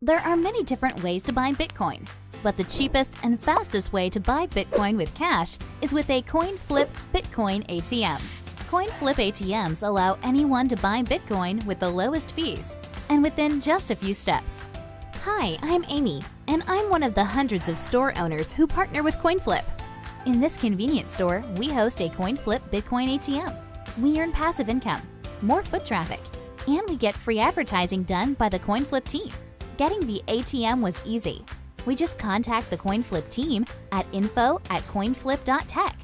There are many different ways to buy Bitcoin, but the cheapest and fastest way to buy Bitcoin with cash is with a coin flip Bitcoin ATM. Coin flip ATMs allow anyone to buy Bitcoin with the lowest fees and within just a few steps. Hi, I'm Amy, and I'm one of the hundreds of store owners who partner with CoinFlip. In this convenience store, we host a CoinFlip Bitcoin ATM. We earn passive income, more foot traffic, and we get free advertising done by the CoinFlip team. Getting the ATM was easy. We just contact the CoinFlip team at info@coinflip.tech,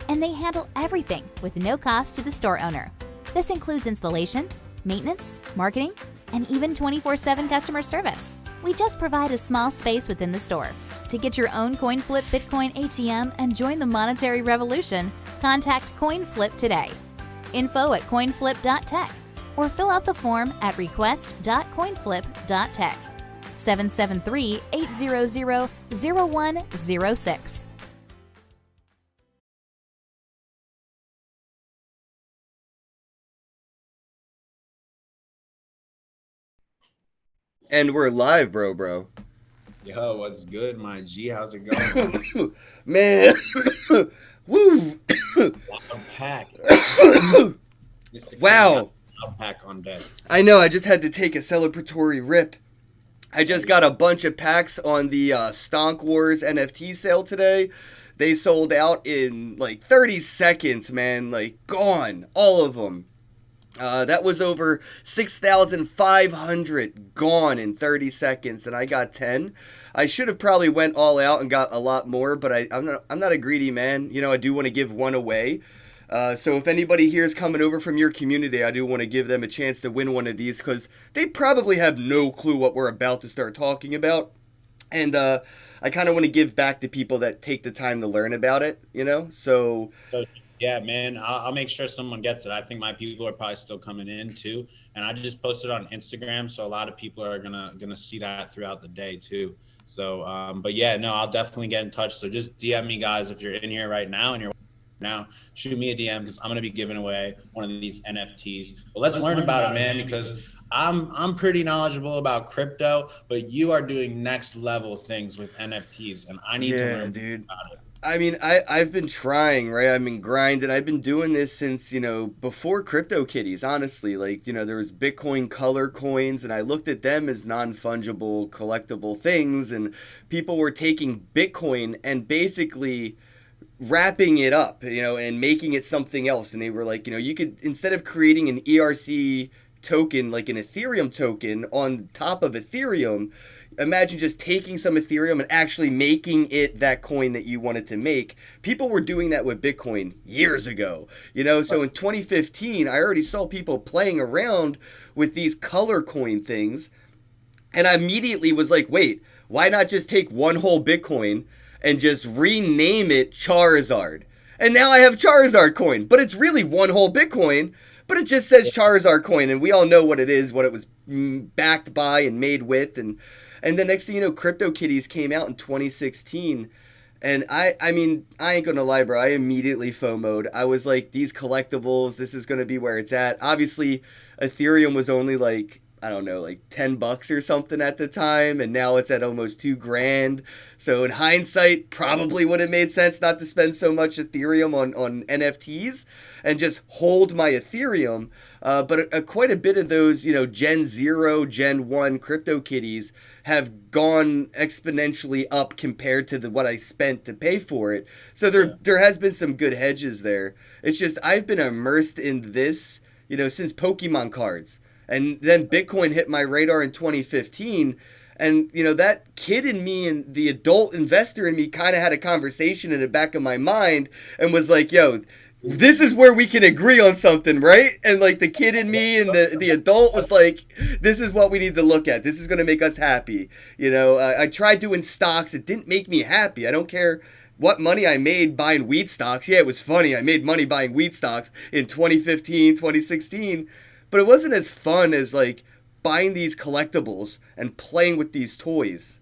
and they handle everything with no cost to the store owner. This includes installation, maintenance, marketing, and even 24/7 customer service. We just provide a small space within the store. To get your own CoinFlip Bitcoin ATM and join the monetary revolution, contact CoinFlip today. info@coinflip.tech or fill out the form at request.coinflip.tech. 773-800-0106. And we're live, bro. Yo, what's good, my G? How's it going? Man, woo! Pack. Wow. Pack on deck. I know. I just had to take a celebratory rip. I just got a bunch of packs on the Stonk Wars NFT sale today. They sold out in like 30 seconds, man. Like, gone. All of them. That was over 6,500 gone in 30 seconds, and I got 10. I should have probably went all out and got a lot more, but I'm not a greedy man. You know, I do want to give one away. So if anybody here is coming over from your community, I do want to give them a chance to win one of these because they probably have no clue what we're about to start talking about. And I kind of want to give back to people that take the time to learn about it, you know? So yeah, man, I'll make sure someone gets it. I think my people are probably still coming in too. And I just posted on Instagram, so a lot of people are gonna see that throughout the day too. So, but yeah, no, I'll definitely get in touch. So just DM me, guys, if you're in here right now and you're now, shoot me a DM because I'm gonna be giving away one of these NFTs. But let's learn about it, man, because I'm pretty knowledgeable about crypto, but you are doing next level things with NFTs, and I need to learn about it. I mean, I've been trying, right? I've been grinding. I've been doing this since, you know, before crypto kitties, honestly. Like, you know, there was Bitcoin color coins, and I looked at them as non-fungible, collectible things, and people were taking Bitcoin and basically wrapping it up, you know, and making it something else. And they were like, you know, you could, instead of creating an ERC token, like an Ethereum token on top of Ethereum, imagine just taking some Ethereum and actually making it that coin that you wanted to make. People were doing that with Bitcoin years ago, you know? So in 2015, I already saw people playing around with these color coin things. And I immediately was like, wait, why not just take one whole Bitcoin and just rename it Charizard? And now I have Charizard coin, but it's really one whole Bitcoin, but it just says Charizard coin, and we all know what it is, what it was backed by and made with. And the next thing you know, CryptoKitties came out in 2016. And I mean, I ain't gonna lie, bro. I immediately FOMO'd. I was like, these collectibles, this is gonna be where it's at. Obviously, Ethereum was only like, I don't know, like $10 or something at the time, and now it's at almost $2,000. So in hindsight, probably would have made sense not to spend so much Ethereum on NFTs and just hold my Ethereum. But quite a bit of those, you know, Gen 0, Gen 1 CryptoKitties have gone exponentially up compared to what I spent to pay for it. So there has been some good hedges there. It's just I've been immersed in this, you know, since Pokemon cards. And then Bitcoin hit my radar in 2015. And, you know, that kid in me and the adult investor in me kind of had a conversation in the back of my mind and was like, yo, this is where we can agree on something, right? And like the kid in me and the adult was like, this is what we need to look at. This is going to make us happy. You know, I tried doing stocks. It didn't make me happy. I don't care what money I made buying weed stocks. Yeah, it was funny. I made money buying weed stocks in 2015, 2016. But it wasn't as fun as like buying these collectibles and playing with these toys.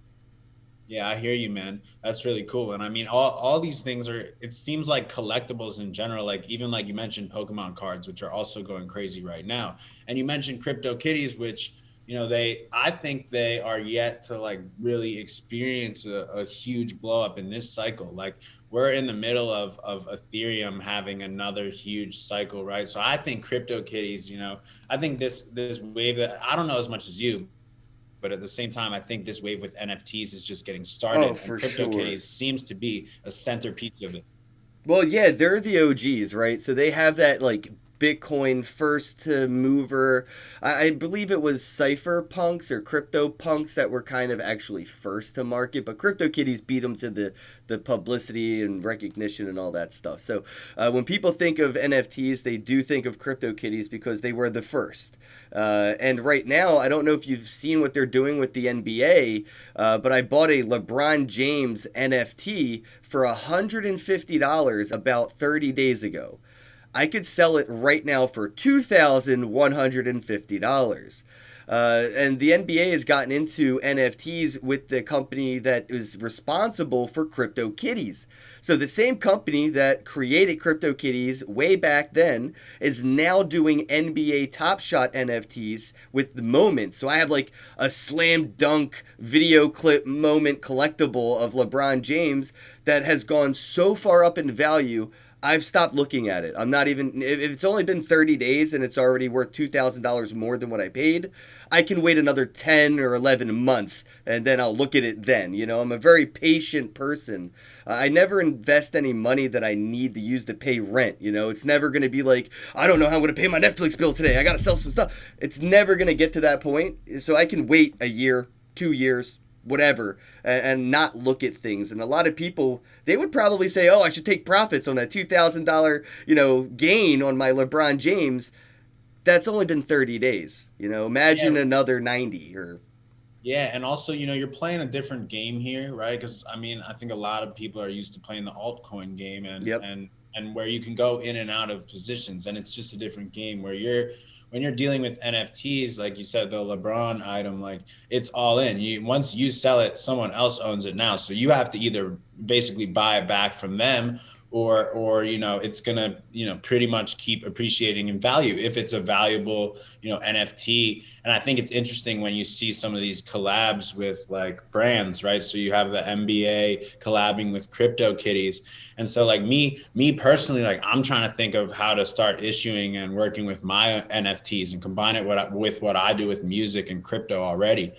Yeah, I hear you, man. That's really cool. And I mean, all these things are, it seems like collectibles in general, like even like you mentioned Pokemon cards, which are also going crazy right now. And you mentioned Crypto Kitties, which I think they are yet to like really experience a huge blow up in this cycle. Like we're in the middle of Ethereum having another huge cycle, right? So I think CryptoKitties, I think this wave that I don't know as much as you, but at the same time, I think this wave with NFTs is just getting Oh, started, and for sure. CryptoKitties seems to be a centerpiece of it. Well, yeah, they're the OGs, right? So they have that like Bitcoin first to mover. I believe it was cypherpunks or crypto punks that were kind of actually first to market, but CryptoKitties beat them to the publicity and recognition and all that stuff. So when people think of NFTs, they do think of CryptoKitties because they were the first. And right now, I don't know if you've seen what they're doing with the NBA, but I bought a LeBron James NFT for $150 about 30 days ago. I could sell it right now for $2,150. And the NBA has gotten into NFTs with the company that is responsible for CryptoKitties. So the same company that created CryptoKitties way back then is now doing NBA Top Shot NFTs with the moment. So I have like a slam dunk video clip moment collectible of LeBron James that has gone so far up in value. I've stopped looking at it. I'm not even, if it's only been 30 days and it's already worth $2,000 more than what I paid, I can wait another 10 or 11 months and then I'll look at it then. I'm a very patient person. I never invest any money that I need to use to pay rent. It's never going to be like, I don't know how I'm going to pay my Netflix bill today. I got to sell some stuff. It's never going to get to that point. So I can wait a year, 2 years, whatever, and not look at things. And a lot of people, they would probably say, oh, I should take profits on a $2,000 gain on my LeBron James. That's only been 30 days. Imagine Yeah, another 90 or yeah, and also, you're playing a different game here, right? Because I mean, I think a lot of people are used to playing the altcoin game, and yep. and where you can go in and out of positions, and it's just a different game where when you're dealing with NFTs, like you said, the LeBron item, like it's all in. Once you sell it, someone else owns it now, so you have to either basically buy it back from them, or it's gonna pretty much keep appreciating in value if it's a valuable NFT. And I think it's interesting when you see some of these collabs with like brands, right? So you have the NBA collabing with CryptoKitties, and so like me personally, like I'm trying to think of how to start issuing and working with my NFTs and combine it with what I do with music and crypto already.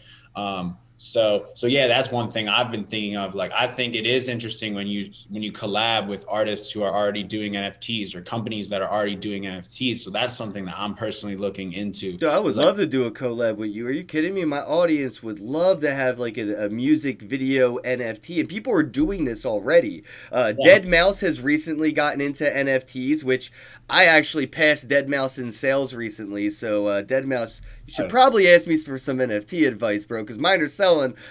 So yeah, that's one thing I've been thinking of. Like, I think it is interesting when you collab with artists who are already doing NFTs or companies that are already doing NFTs. So that's something that I'm personally looking into. Dude, I would 'Cause, like, love to do a collab with you. Are you kidding me? My audience would love to have like a music video NFT, and people are doing this already. yeah, Dead Mouse has recently gotten into NFTs, which I actually passed Dead Mouse in sales recently. So Dead Mouse, you should probably ask me for some NFT advice, bro, because mine are selling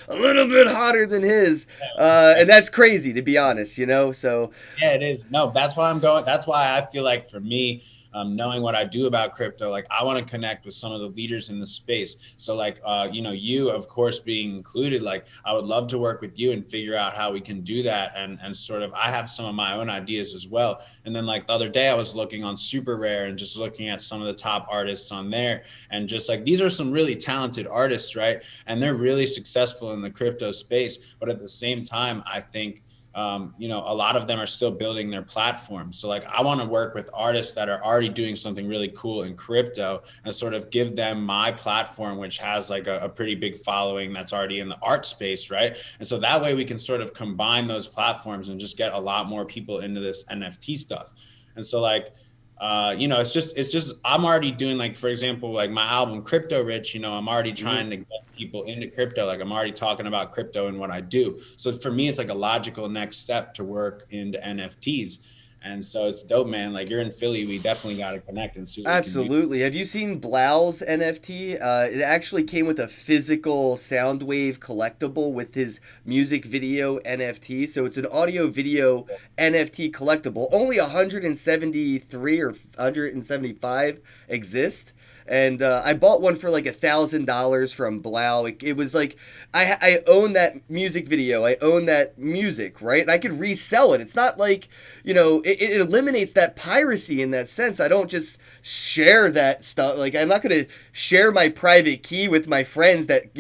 a little bit hotter than his, and that's crazy to be honest. So yeah, it is. No, that's why I'm going. That's why I feel like for me, knowing what I do about crypto, like I want to connect with some of the leaders in the space. So like, you of course being included, like I would love to work with you and figure out how we can do that. And sort of, I have some of my own ideas as well. And then like the other day I was looking on Super Rare and just looking at some of the top artists on there, and just like, these are some really talented artists, right? And they're really successful in the crypto space. But at the same time, I think a lot of them are still building their platforms. So like, I want to work with artists that are already doing something really cool in crypto and sort of give them my platform, which has like a pretty big following that's already in the art space, right? And so that way we can sort of combine those platforms and just get a lot more people into this NFT stuff. And so like, it's just I'm already doing, like, for example, like my album Crypto Rich, I'm already trying to get people into crypto. Like I'm already talking about crypto and what I do. So for me, it's like a logical next step to work into NFTs. And so it's dope, man. Like, you're in Philly, we definitely got to connect and see what we can do. absolutely. Have you seen Blau's NFT? It actually came with a physical Soundwave collectible with his music video NFT. So it's an audio video NFT collectible. Only 173 or 175 exist. And I bought one for like $1,000 from Blau. It was like I own that music video. I own that music, right? And I could resell it. It's not like it eliminates that piracy in that sense. I don't just share that stuff. Like, I'm not going to share my private key with my friends that,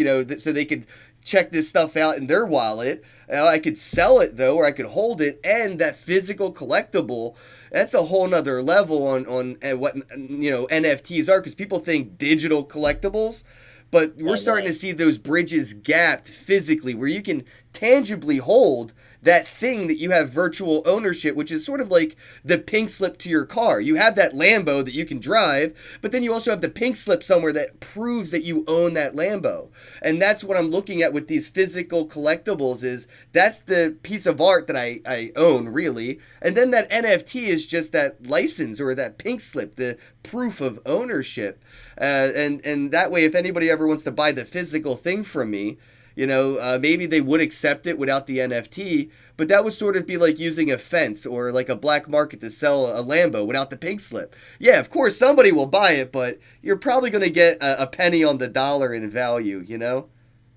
so they could check this stuff out in their wallet. I could sell it though, or I could hold it, and that physical collectible, that's a whole nother level on what NFTs are, because people think digital collectibles, but we're starting to see those bridges gapped physically, where you can tangibly hold that thing that you have virtual ownership, which is sort of like the pink slip to your car. You have that Lambo that you can drive, but then you also have the pink slip somewhere that proves that you own that Lambo. And that's what I'm looking at with these physical collectibles, is that's the piece of art that I own, really. And then that NFT is just that license, or that pink slip, the proof of ownership. And that way, if anybody ever wants to buy the physical thing from me, maybe they would accept it without the NFT, but that would sort of be like using a fence or like a black market to sell a Lambo without the pink slip. Yeah, of course, somebody will buy it, but you're probably going to get a penny on the dollar in value,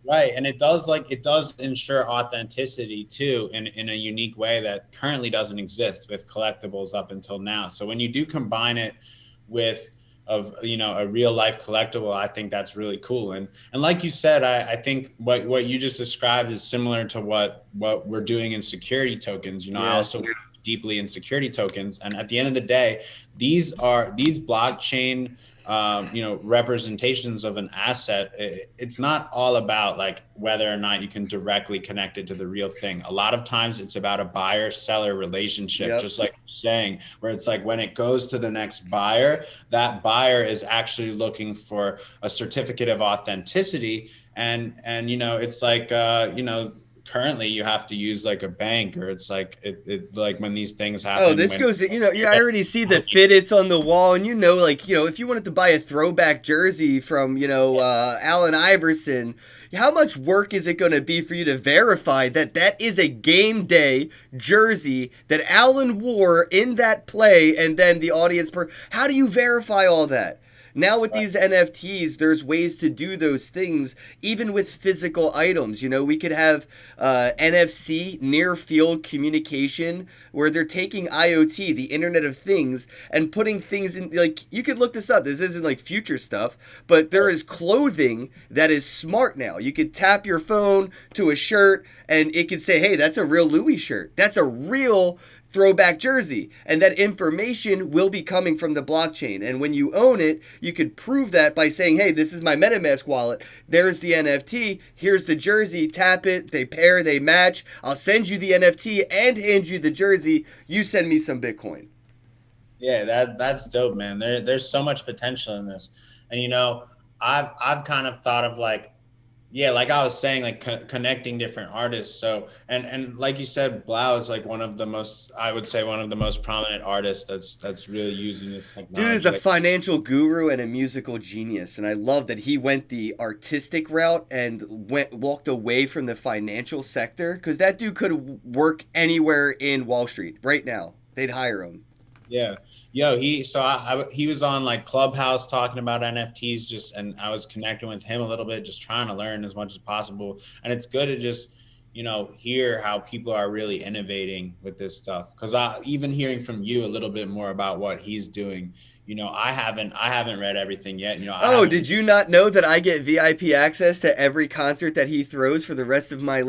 Right. And it does ensure authenticity too, in a unique way that currently doesn't exist with collectibles up until now. So when you do combine it with a real life collectible, I think that's really cool. And like you said, I think what you just described is similar to what we're doing in security tokens. I also deeply in security tokens. And at the end of the day, these blockchain representations of an asset. It's not all about like whether or not you can directly connect it to the real thing. A lot of times it's about a buyer-seller relationship, just like you're saying, where it's like when it goes to the next buyer, that buyer is actually looking for a certificate of authenticity. And it's like, currently you have to use like a bank, or it's like it like when these things happen. Oh, this goes, I already see the fitteds on the wall, and if you wanted to buy a throwback jersey from, Allen Iverson, how much work is it going to be for you to verify that that is a game day jersey that Allen wore in that play, and then the audience how do you verify all that? Now with these NFTs, there's ways to do those things, even with physical items. We could have NFC, near field communication, where they're taking IoT, the Internet of Things, and putting things in, like, you could look this up. This isn't like future stuff, but there is clothing that is smart now. You could tap your phone to a shirt, and it could say, hey, that's a real Louis shirt. That's a real throwback jersey, and that information will be coming from the blockchain. And when you own it, you could prove that by saying, hey, this is my MetaMask wallet, there's the NFT, here's the jersey, tap it, they pair, they match, I'll send you the NFT and hand you the jersey, you send me some Bitcoin. Yeah, that's dope, man. There's so much potential in this. And I've kind of thought of like, like I was saying, like connecting different artists. So, and like you said, Blau is like one of the most prominent artists that's really using this technology. Dude is a financial guru and a musical genius. And I love that he went the artistic route and walked away from the financial sector, because that dude could work anywhere in Wall Street right now. They'd hire him. Yeah. He was on like Clubhouse talking about NFTs, and I was connecting with him a little bit, just trying to learn as much as possible. And it's good to just, hear how people are really innovating with this stuff. Cause even hearing from you a little bit more about what he's doing, I haven't read everything yet. Did you not know that I get VIP access to every concert that he throws for the rest of my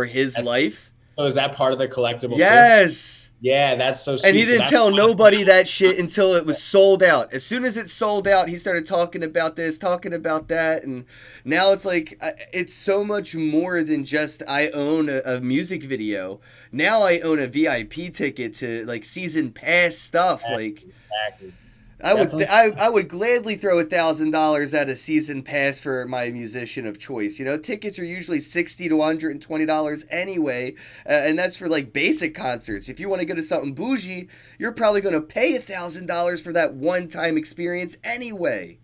his life? So is that part of the collectible? Yes. Too? Yeah, that's so sweet. And he didn't tell nobody that shit until it was sold out. As soon as it sold out, he started talking about this, talking about that. And now it's like, it's so much more than just I own a music video. Now I own a VIP ticket to like season pass stuff. Exactly. I would gladly throw $1,000 at a season pass for my musician of choice. Tickets are usually $60 to $120 anyway, and that's for like basic concerts. If you want to go to something bougie, you're probably going to pay $1,000 for that one-time experience anyway.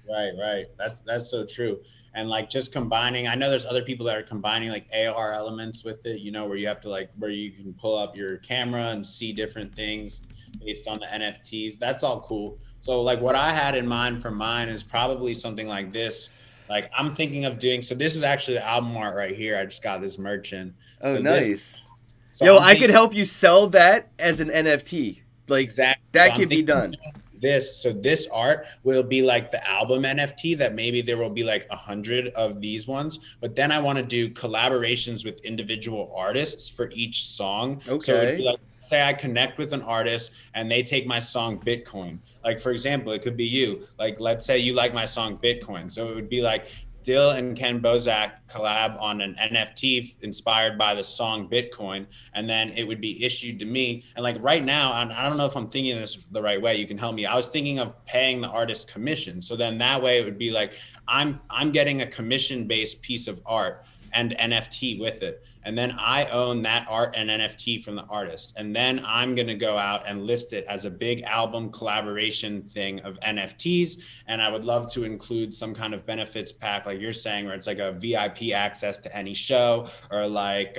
Right. That's so true. And like just combining, I know there's other people that are combining like AR elements with it, where you have to where you can pull up your camera and see different things based on the NFTs. That's all cool. So like what I had in mind for mine is probably something like this. Like I'm thinking of doing, so this is actually the album art right here. I just got this merch in. Oh, so nice. So Yo, I'm I could thinking help you sell that as an NFT. Like, exactly. So that I'm could be thinking done. this art will be like the album NFT, that maybe there will be like 100 of these ones, but then I want to do collaborations with individual artists for each song. So it would be Okay. like, say I connect with an artist and they take my song Bitcoin. Like, for example, it could be you. Like, let's say you like my song Bitcoin. So it would be like Dill and Ken Bozak collab on an NFT inspired by the song Bitcoin, and then it would be issued to me. And like right now, I don't know if I'm thinking this the right way. You can help me. I was thinking of paying the artist commission. So then that way it would be like I'm getting a commission-based piece of art and NFT with it. And then I own that art and NFT from the artist. And then I'm going to go out and list it as a big album collaboration thing of NFTs. And I would love to include some kind of benefits pack, like you're saying, where it's like a VIP access to any show, or like,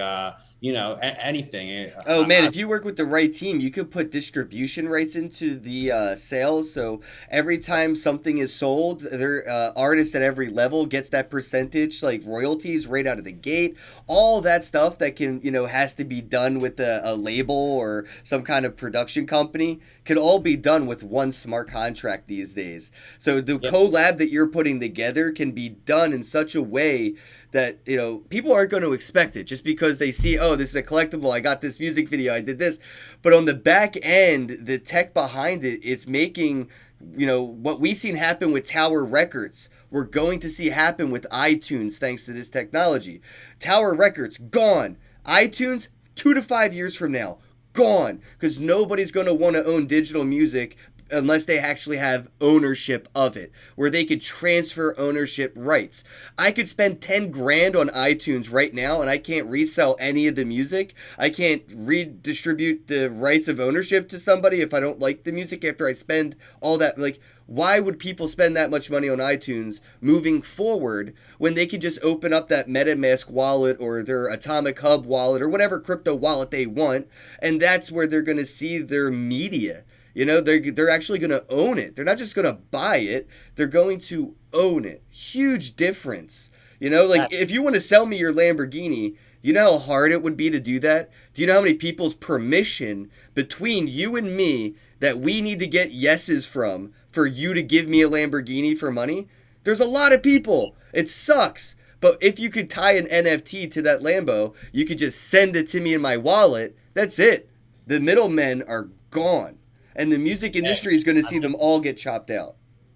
anything. Oh man, if you work with the right team, you could put distribution rights into the sales. So every time something is sold, their artist at every level gets that percentage, like royalties right out of the gate. All that stuff that can, has to be done with a label or some kind of production company could all be done with one smart contract these days. So the collab that you're putting together can be done in such a way that people aren't going to expect it just because they see, oh, this is a collectible, I got this music video, I did this. But on the back end, the tech behind it, it's making what we've seen happen with Tower Records, we're going to see happen with iTunes thanks to this technology. Tower Records gone, iTunes 2 to 5 years from now gone, because nobody's going to want to own digital music unless they actually have ownership of it, where they could transfer ownership rights. I could spend 10 grand on iTunes right now and I can't resell any of the music. I can't redistribute the rights of ownership to somebody if I don't like the music after I spend all that. Like, why would people spend that much money on iTunes moving forward when they could just open up that MetaMask wallet or their Atomic Hub wallet or whatever crypto wallet they want, and that's where they're going to see their media. They're actually going to own it. They're not just going to buy it. They're going to own it. Huge difference. If you want to sell me your Lamborghini, you know how hard it would be to do that? Do you know how many people's permission between you and me that we need to get yeses from for you to give me a Lamborghini for money? There's a lot of people. It sucks. But if you could tie an NFT to that Lambo, you could just send it to me in my wallet. That's it. The middlemen are gone. And the music industry is going to see them all get chopped out.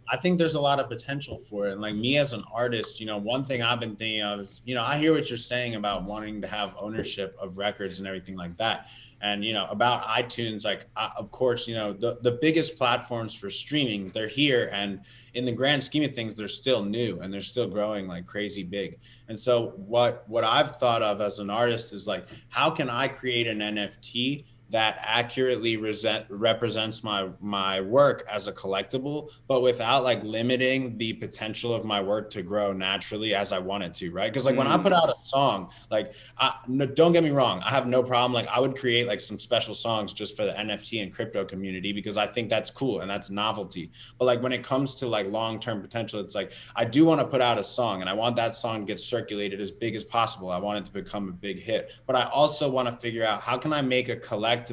I think there's a lot of potential for it. And like me as an artist, one thing I've been thinking of is, I hear what you're saying about wanting to have ownership of records and everything like that. And, about iTunes, like, of course, the biggest platforms for streaming, they're here. And in the grand scheme of things, they're still new and they're still growing like crazy big. And so what I've thought of as an artist is like, how can I create an NFT that accurately represents my work as a collectible, but without like limiting the potential of my work to grow naturally as I want it to, right? Because like when I put out a song, like don't get me wrong, I have no problem. Like I would create like some special songs just for the NFT and crypto community because I think that's cool and that's novelty. But like when it comes to like long-term potential, it's like I do want to put out a song and I want that song to get circulated as big as possible. I want it to become a big hit, but I also want to figure out how can I make a collectible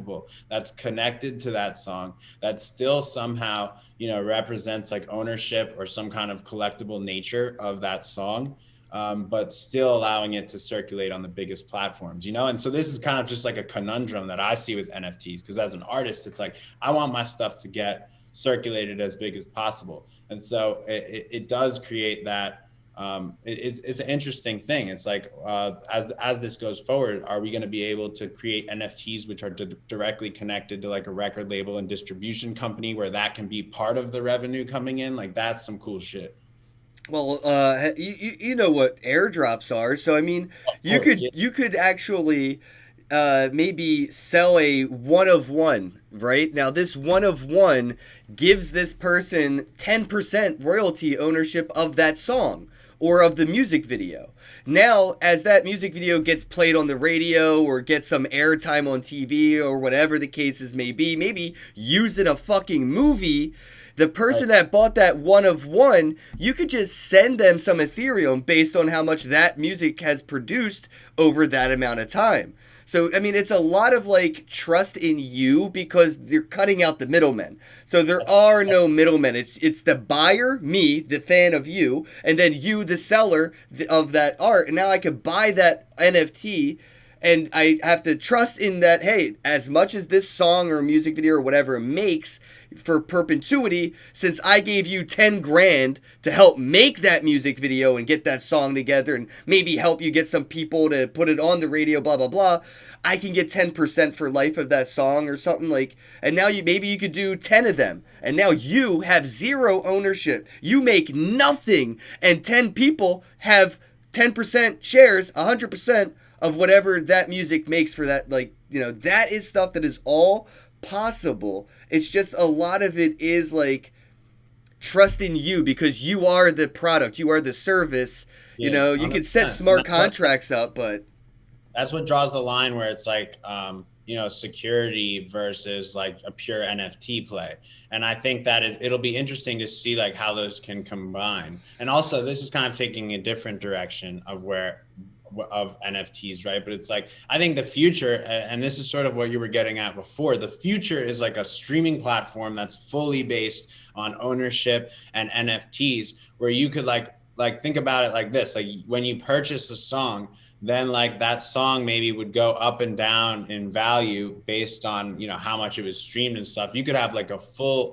that's connected to that song that still somehow represents like ownership or some kind of collectible nature of that song, but still allowing it to circulate on the biggest platforms, and so this is kind of just like a conundrum that I see with NFTs, because as an artist it's like I want my stuff to get circulated as big as possible, and so it does create that. It's an interesting thing. It's like as this goes forward, are we going to be able to create NFTs which are directly connected to like a record label and distribution company where that can be part of the revenue coming in? Like that's some cool shit. Well, you know what airdrops are, so I mean, you could actually maybe sell a one of one, right? Now this one of one gives this person 10% royalty ownership of that song or of the music video. Now, as that music video gets played on the radio or gets some airtime on TV or whatever the cases may be, maybe used in a fucking movie, the person that bought that one of one, you could just send them some Ethereum based on how much that music has produced over that amount of time. So, I mean, it's a lot of like trust in you because you're cutting out the middlemen. So there are no middlemen. It's the buyer, me, the fan of you, and then you, the seller of that art. And now I could buy that NFT, and I have to trust in that, hey, as much as this song or music video or whatever makes for perpetuity, since I gave you 10 grand to help make that music video and get that song together and maybe help you get some people to put it on the radio, blah, blah, blah, I can get 10% for life of that song or something like, and now maybe you could do 10 of them. And now you have zero ownership. You make nothing, and 10 people have 10% shares, 100% of whatever that music makes for that. Like, that is stuff that is all possible. It's just a lot of it is like trust in you because you are the product, you are the service. Yeah, you can set smart contracts up, but that's what draws the line where it's like, security versus like a pure NFT play. And I think that it'll be interesting to see like how those can combine. And also this is kind of taking a different direction of NFTs, right? But it's like, I think the future, and this is sort of what you were getting at before, the future is like a streaming platform that's fully based on ownership and NFTs, where you could like think about it like this, like when you purchase a song, then like that song maybe would go up and down in value based on, how much it was streamed and stuff. You could have like a full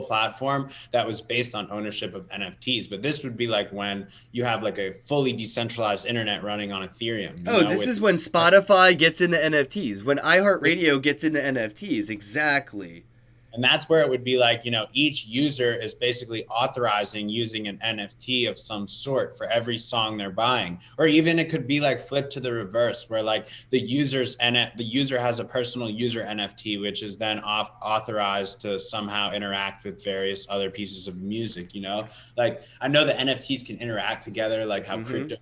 platform that was based on ownership of NFTs. But this would be like when you have like a fully decentralized internet running on Ethereum. This is when Spotify gets into NFTs, when iHeartRadio gets into NFTs. Exactly. And that's where it would be like, each user is basically authorizing using an NFT of some sort for every song they're buying. Or even it could be like flipped to the reverse, where like the user has a personal user NFT, which is then authorized to somehow interact with various other pieces of music, Like I know the NFTs can interact together, like how crypto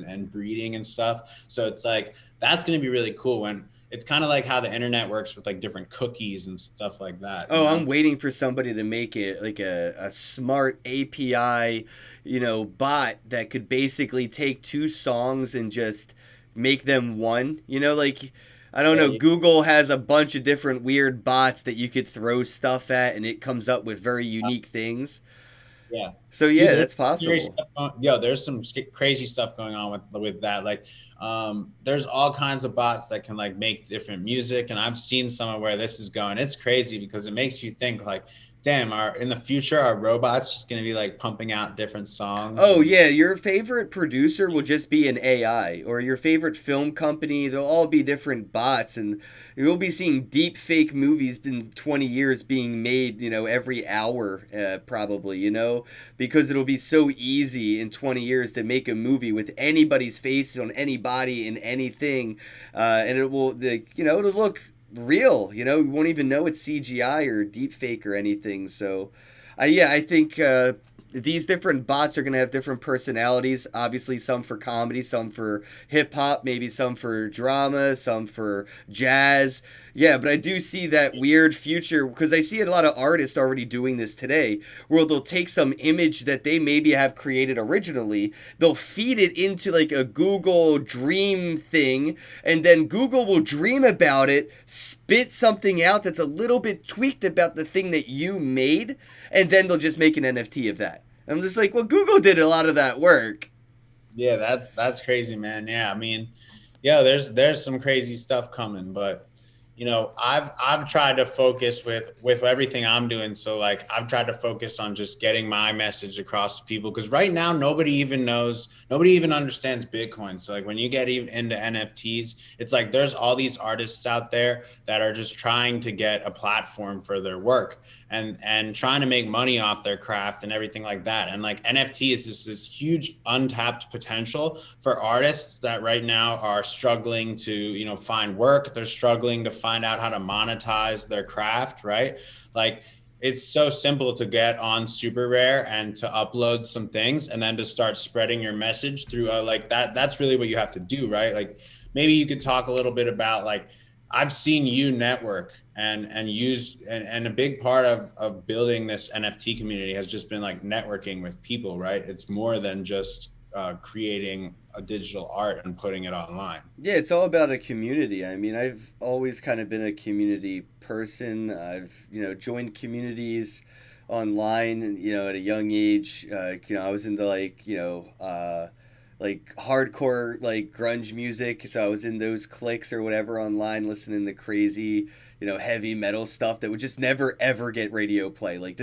and breeding and stuff. So it's like, that's going to be really cool when it's kind of like how the internet works with like different cookies and stuff like that. Oh, I'm waiting for somebody to make it like a smart API, bot that could basically take two songs and just make them one. Like, I don't know, Google has a bunch of different weird bots that you could throw stuff at and it comes up with very unique things. Yeah. So yeah, that's possible. There's some crazy stuff going on with that. Like, there's all kinds of bots that can like make different music, and I've seen some of where this is going. It's crazy because it makes you think like, damn, in the future, are robots just going to be like pumping out different songs? Oh, yeah. Your favorite producer will just be an AI, or your favorite film company. They'll all be different bots. And you'll be seeing deep fake movies in 20 years being made, every hour, probably, because it'll be so easy in 20 years to make a movie with anybody's face on anybody in anything. And it will, it'll look real, we won't even know it's CGI or deep fake or anything. So I think these different bots are going to have different personalities, obviously some for comedy, some for hip-hop, maybe some for drama, some for jazz. But I do see that weird future because I see a lot of artists already doing this today, where they'll take some image that they maybe have created originally, they'll feed it into like a Google Dream thing, and then Google will dream about it, spit something out that's a little bit tweaked about the thing that you made, and then they'll just make an NFT of that. I'm just like, well, Google did a lot of that work. Yeah, that's crazy, man. Yeah, I mean, there's some crazy stuff coming, but I've tried to focus with everything I'm doing. So like I've tried to focus on just getting my message across to people, because right now nobody even understands Bitcoin. So like when you get even into NFTs, it's like there's all these artists out there that are just trying to get a platform for their work and trying to make money off their craft and everything like that. And like NFT is just this huge untapped potential for artists that right now are struggling to, find work. They're struggling to find out how to monetize their craft, right? Like it's so simple to get on Super Rare and to upload some things and then to start spreading your message through like that. That's really what you have to do, right? Like maybe you could talk a little bit about like, I've seen you network and use and a big part of building this NFT community has just been like networking with people, right? It's more than just creating a digital art and putting it online. Yeah, it's all about a community. I mean, I've always kind of been a community person. I've, joined communities online, at a young age. I was into like hardcore, like grunge music. So I was in those cliques or whatever online, listening to crazy, heavy metal stuff that would just never ever get radio play. Like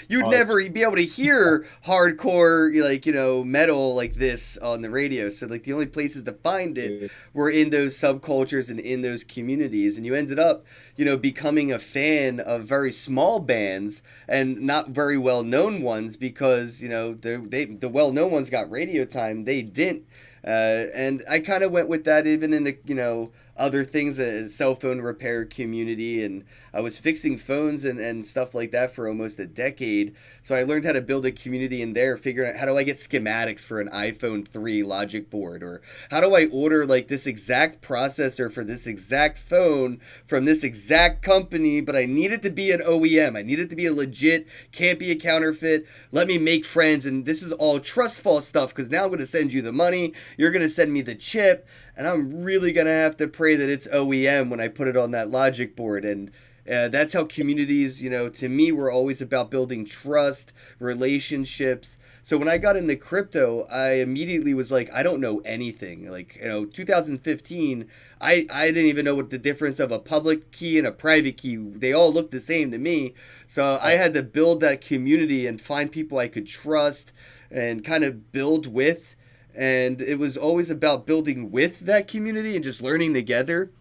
you'd never be able to hear hardcore, metal like this on the radio. So like the only places to find it were in those subcultures and in those communities. And you ended up, becoming a fan of very small bands and not very well known ones because, the well known ones got radio time. They didn't. And I kind of went with that even in the, other things, a cell phone repair community. And I was fixing phones and stuff like that for almost a decade. So I learned how to build a community in there, figuring out how do I get schematics for an iPhone 3 logic board, or how do I order like this exact processor for this exact phone from this exact company, but I need it to be an OEM. I need it to be a legit, can't be a counterfeit. Let me make friends. And this is all trust fall stuff because now I'm going to send you the money. You're going to send me the chip. And I'm really going to have to pray that it's OEM when I put it on that logic board. And that's how communities, to me, were always about building trust, relationships. So when I got into crypto, I immediately was like, I don't know anything. Like, 2015, I didn't even know what the difference of a public key and a private key. They all looked the same to me. So I had to build that community and find people I could trust and kind of build with. And it was always about building with that community and just learning together.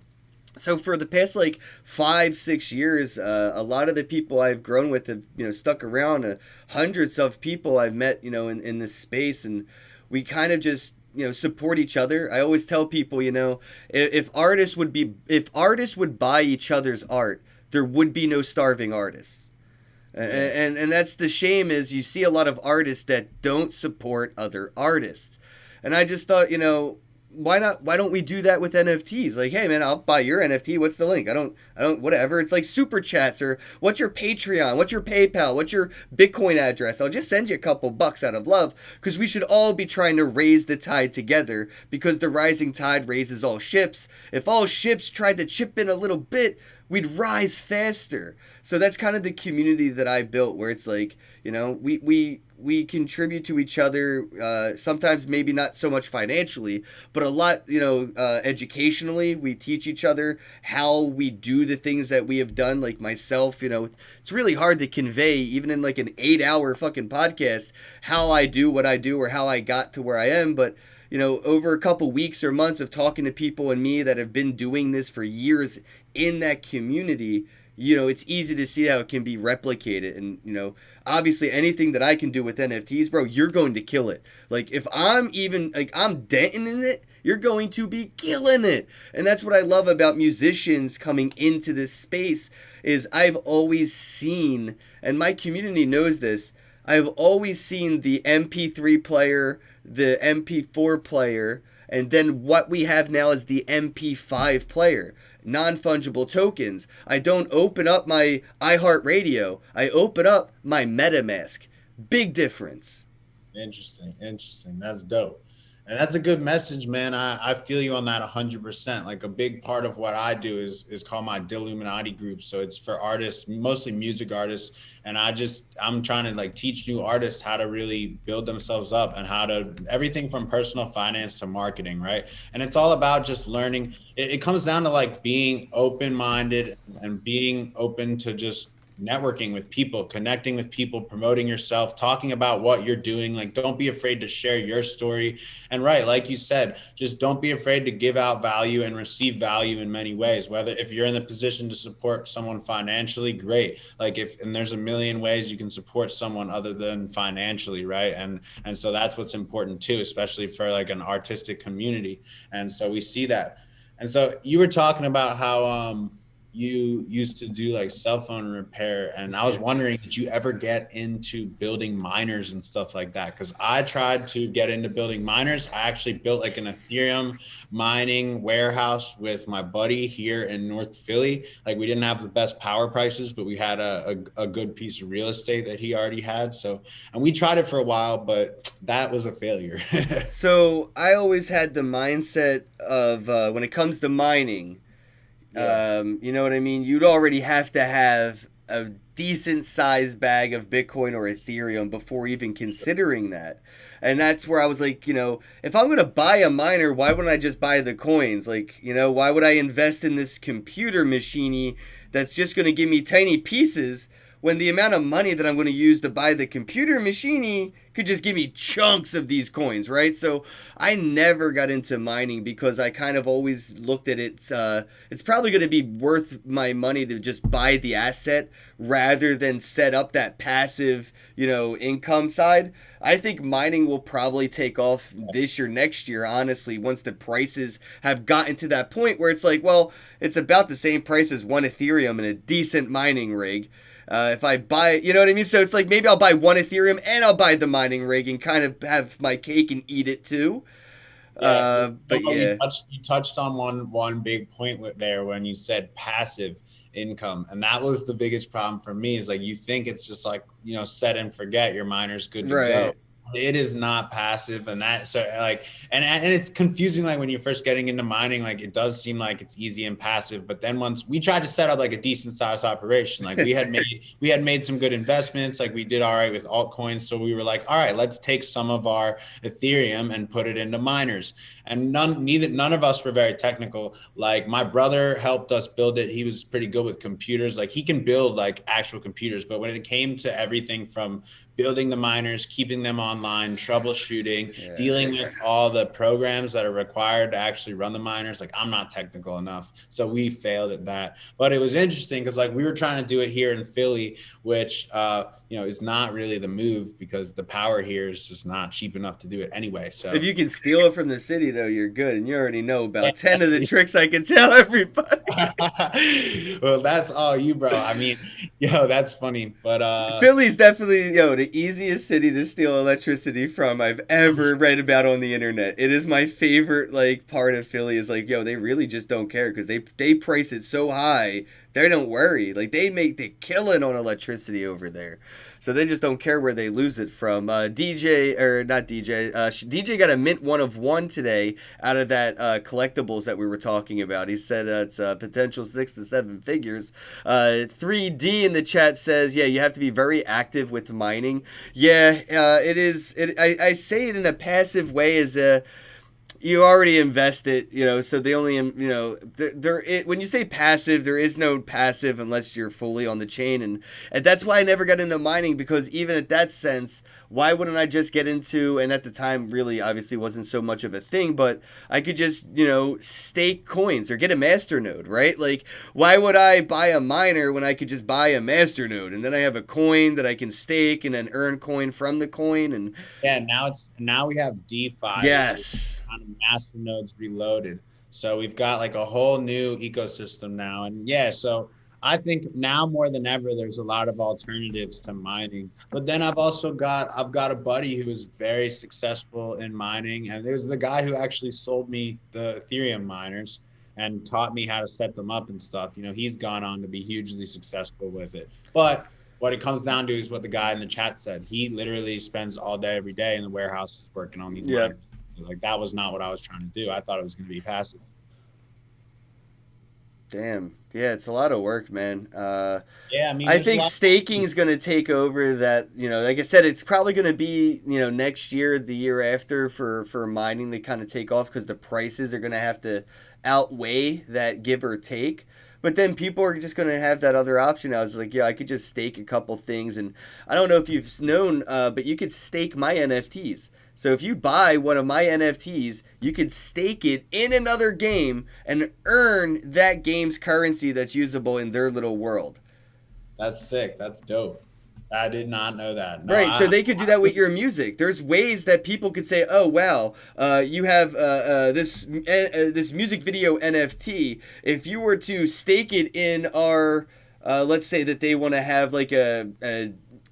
So for the past 5-6 years, a lot of the people I've grown with have stuck around. Hundreds of people I've met in this space, and we kind of just support each other. I always tell people if artists would buy each other's art, there would be no starving artists. And that's the shame, is you see a lot of artists that don't support other artists. And I just thought, why don't we do that with NFTs? Like, hey man, I'll buy your NFT. What's the link? I don't, whatever. It's like super chats, or what's your Patreon? What's your PayPal? What's your Bitcoin address? I'll just send you a couple bucks out of love, because we should all be trying to raise the tide together, because the rising tide raises all ships. If all ships tried to chip in a little bit, we'd rise faster. So that's kind of the community that I built, where it's like, we contribute to each other, sometimes maybe not so much financially, but a lot, educationally. We teach each other how we do the things that we have done. Like myself, it's really hard to convey, even in like an 8-hour fucking podcast, how I do what I do or how I got to where I am. But over a couple weeks or months of talking to people and me that have been doing this for years in that community, it's easy to see how it can be replicated. And, obviously anything that I can do with NFTs, bro, you're going to kill it. Like if I'm even, I'm denting in it, you're going to be killing it. And that's what I love about musicians coming into this space, is I've always seen, and my community knows this, I've always seen the MP3 player, the MP4 player, and then what we have now is the MP5 player. Non-fungible tokens. I don't open up my iHeartRadio. I open up my MetaMask. Big difference. Interesting. That's dope. And that's a good message, man. I feel you on that 100%. Like a big part of what I do is called my Deluminati group. So it's for artists, mostly music artists. And I'm trying to teach new artists how to really build themselves up, and how to, everything from personal finance to marketing, right? And it's all about just learning. It comes down to being open-minded and being open to just networking with people, connecting with people, promoting yourself, talking about what you're doing. Don't be afraid to share your story. And right, like you said, just don't be afraid to give out value and receive value in many ways. Whether if you're in the position to support someone financially, great. And there's a million ways you can support someone other than financially, right? And so that's what's important too, especially for an artistic community. And so we see that. And so you were talking about how you used to do like cell phone repair, and I was wondering, did you ever get into building miners and stuff like that? Because I tried to get into building miners. I actually built like an Ethereum mining warehouse with my buddy here in North Philly. Like, we didn't have the best power prices, but we had a good piece of real estate that he already had. So, and we tried it for a while, but that was a failure. So I always had the mindset of when it comes to mining, you know what I mean? You'd already have to have a decent sized bag of Bitcoin or Ethereum before even considering that. And that's where I was like, if I'm going to buy a miner, why wouldn't I just buy the coins? Like, why would I invest in this computer machine that's just going to give me tiny pieces when the amount of money that I'm going to use to buy the computer machine could just give me chunks of these coins, right? So I never got into mining because I kind of always looked at it. It's probably going to be worth my money to just buy the asset rather than set up that passive, income side. I think mining will probably take off this year, next year, honestly, once the prices have gotten to that point where it's like, well, it's about the same price as one Ethereum and a decent mining rig. If I buy, you know what I mean? So it's like, maybe I'll buy one Ethereum and I'll buy the mining rig and kind of have my cake and eat it too. But yeah. You touched on one big point there when you said passive income. And that was the biggest problem for me, is like, you think it's just like, set and forget, your miner's good to go. It is not passive, and that, so like, and it's confusing. Like, when you're first getting into mining, like, it does seem like it's easy and passive, but then once we tried to set up like a decent sized operation, like we had made some good investments, like we did all right with altcoins. So we were like, all right, let's take some of our Ethereum and put it into miners. And none of us were very technical. Like, my brother helped us build it. He was pretty good with computers. Like, he can build like actual computers, but when it came to everything from building the miners, keeping them online, troubleshooting, dealing with all the programs that are required to actually run the miners, like, I'm not technical enough. So we failed at that. But it was interesting because, like, we were trying to do it here in Philly, which, is not really the move because the power here is just not cheap enough to do it anyway. So if you can steal it from the city, though, you're good. And you already know about 10 of the tricks I can tell everybody. Well, that's all you, bro. I mean, that's funny. But Philly's definitely, the easiest city to steal electricity from I've ever read about on the internet. It is my favorite, like, part of Philly is like, they really just don't care because they price it so high. They don't worry. Like, they kill it on electricity over there. So they just don't care where they lose it from. DJ got a mint 1 of 1 today out of that collectibles that we were talking about. He said it's potential 6 to 7 figures. 3D in the chat says, you have to be very active with mining. Yeah, it is. I say it in a passive way as a... You already invested, so they only, when you say passive, there is no passive unless you're fully on the chain. And that's why I never got into mining, because even at that sense, why wouldn't I just get into, and at the time really obviously wasn't so much of a thing, but I could just, stake coins or get a master node, right? Like, why would I buy a miner when I could just buy a master node and then I have a coin that I can stake and then earn coin from the coin? And yeah, now we have DeFi. Yes. Kind of master nodes reloaded. So we've got like a whole new ecosystem now. And so I think now more than ever, there's a lot of alternatives to mining. But then I've got a buddy who is very successful in mining. And there's the guy who actually sold me the Ethereum miners and taught me how to set them up and stuff. He's gone on to be hugely successful with it. But what it comes down to is what the guy in the chat said. He literally spends all day, every day in the warehouse working on these miners. Like, that was not what I was trying to do. I thought it was going to be passive. Damn. Yeah, it's a lot of work, man. I think staking is going to take over that, like I said, it's probably going to be, next year, the year after for mining to kind of take off, because the prices are going to have to outweigh that give or take. But then people are just going to have that other option. I was like, I could just stake a couple things. And I don't know if you've known, but you could stake my NFTs. So if you buy one of my NFTs, you could stake it in another game and earn that game's currency that's usable in their little world. That's sick. That's dope. I did not know that. No, Right, so they could do that with your music. There's ways that people could say, "Oh, wow, you have this music video NFT. If you were to stake it in our, let's say that they want to have like a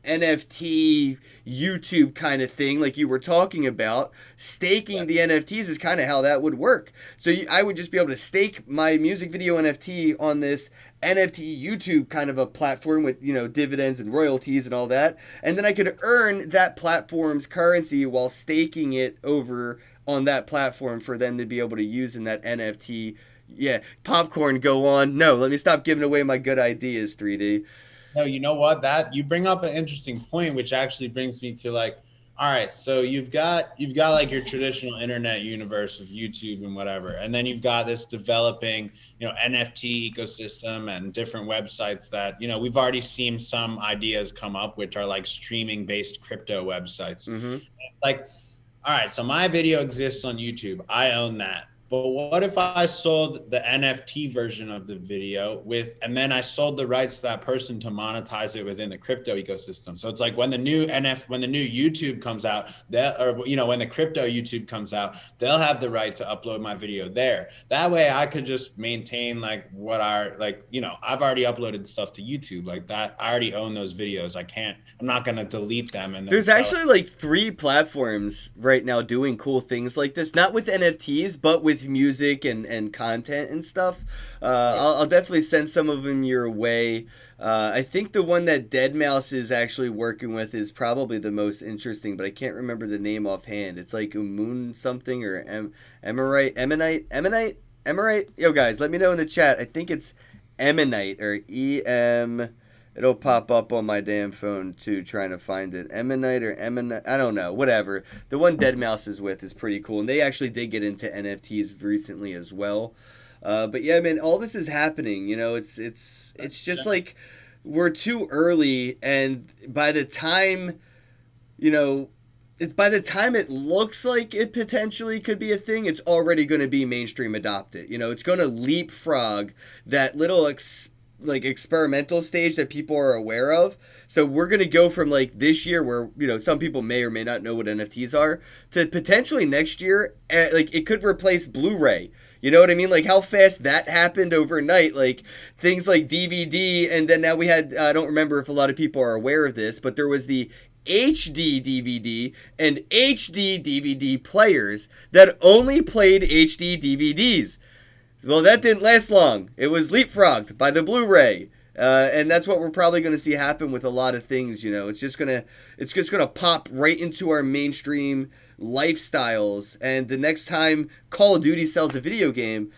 NFT YouTube kind of thing, like you were talking about. Staking the NFTs is kind of how that would work. So I would just be able to stake my music video NFT on this NFT YouTube kind of a platform with, you know, dividends and royalties and all that. And then I could earn that platform's currency while staking it over on that platform for them to be able to use in that NFT. Yeah, popcorn, go on. No, let me stop giving away my good ideas, 3D. No, you know what? That you bring up an interesting point, which actually brings me to like, all right, so you've got like your traditional internet universe of YouTube and whatever, and then you've got this developing, you know, NFT ecosystem and different websites that, you know, we've already seen some ideas come up, which are like streaming based crypto websites. Mm-hmm. Like, all right, so my video exists on YouTube. I own that. But what if I sold the NFT version of the video and then I sold the rights to that person to monetize it within the crypto ecosystem? So it's like when the new YouTube comes out, when the crypto YouTube comes out, they'll have the right to upload my video there. That way I could just maintain like I've already uploaded stuff to YouTube like that. I already own those videos. I'm not going to delete them. And there's actually like 3 platforms right now doing cool things like this, not with NFTs, but with music and content and stuff. I'll definitely send some of them your way. I think the one that Deadmau5 is actually working with is probably the most interesting, but I can't remember the name offhand. It's like Umoon something or Emanite. Yo guys, let me know in the chat. I think it's Emanite or EM. It'll pop up on my damn phone too, trying to find it. Emanite or Emanite, I don't know, whatever. The one Deadmau5 is with is pretty cool, and they actually did get into NFTs recently as well. But yeah, man, all this is happening. You know, it's just like we're too early, and by the time, you know, by the time it looks like it potentially could be a thing, it's already going to be mainstream adopted. You know, it's going to leapfrog that little experimental stage that people are aware of. So we're going to go from like this year where, you know, some people may or may not know what NFTs are, to potentially next year, like it could replace Blu-ray. You know what I mean? Like how fast that happened overnight, like things like DVD. And then now we had, I don't remember if a lot of people are aware of this, but there was the HD DVD and HD DVD players that only played HD DVDs. Well, that didn't last long. It was leapfrogged by the Blu-ray. And that's what we're probably going to see happen with a lot of things, you know. It's just going to pop right into our mainstream lifestyles. And the next time Call of Duty sells a video game,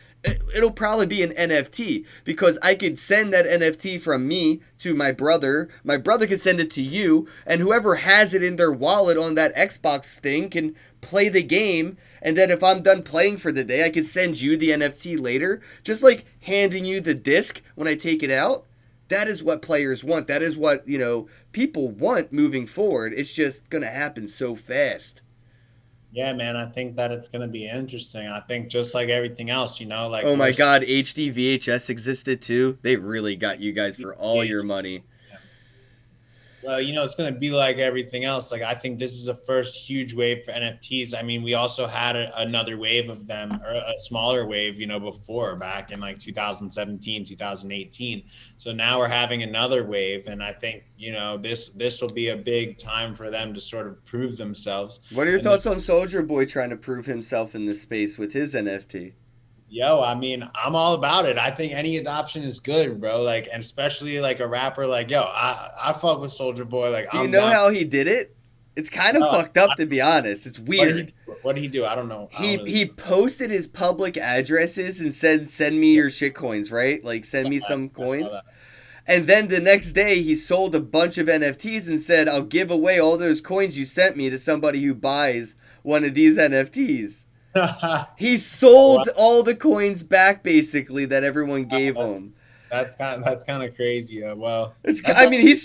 it'll probably be an NFT, because I could send that NFT from me to my brother. My brother could send it to you, and whoever has it in their wallet on that Xbox thing can play the game. And then if I'm done playing for the day, I could send you the NFT later, just like handing you the disc when I take it out. That is what players want. That is what, you know, people want moving forward. It's just going to happen so fast. Yeah, man, I think that it's going to be interesting. I think just like everything else, you know, like, oh my God, HD VHS existed too. They really got you guys for all your money. Well, you know, it's going to be like everything else. Like, I think this is the first huge wave for NFTs. I mean, we also had another wave of them, or a smaller wave, you know, before, back in like 2017, 2018. So now we're having another wave. And I think, you know, this will be a big time for them to sort of prove themselves. What are your thoughts on Soldier Boy trying to prove himself in this space with his NFT? Yo, I mean, I'm all about it. I think any adoption is good, bro. Like, and especially like a rapper, like, yo, I fuck with Soldier Boy. Like, do you know how he did it? It's kind of fucked up, to be honest. It's weird. What did he do? I don't know. He posted his public addresses and said, "Send me your shit coins," right? Like, send me some coins. And then the next day, he sold a bunch of NFTs and said, "I'll give away all those coins you sent me to somebody who buys one of these NFTs." He sold all the coins back, basically, that everyone gave him. That's kind of crazy. Well, I mean, he's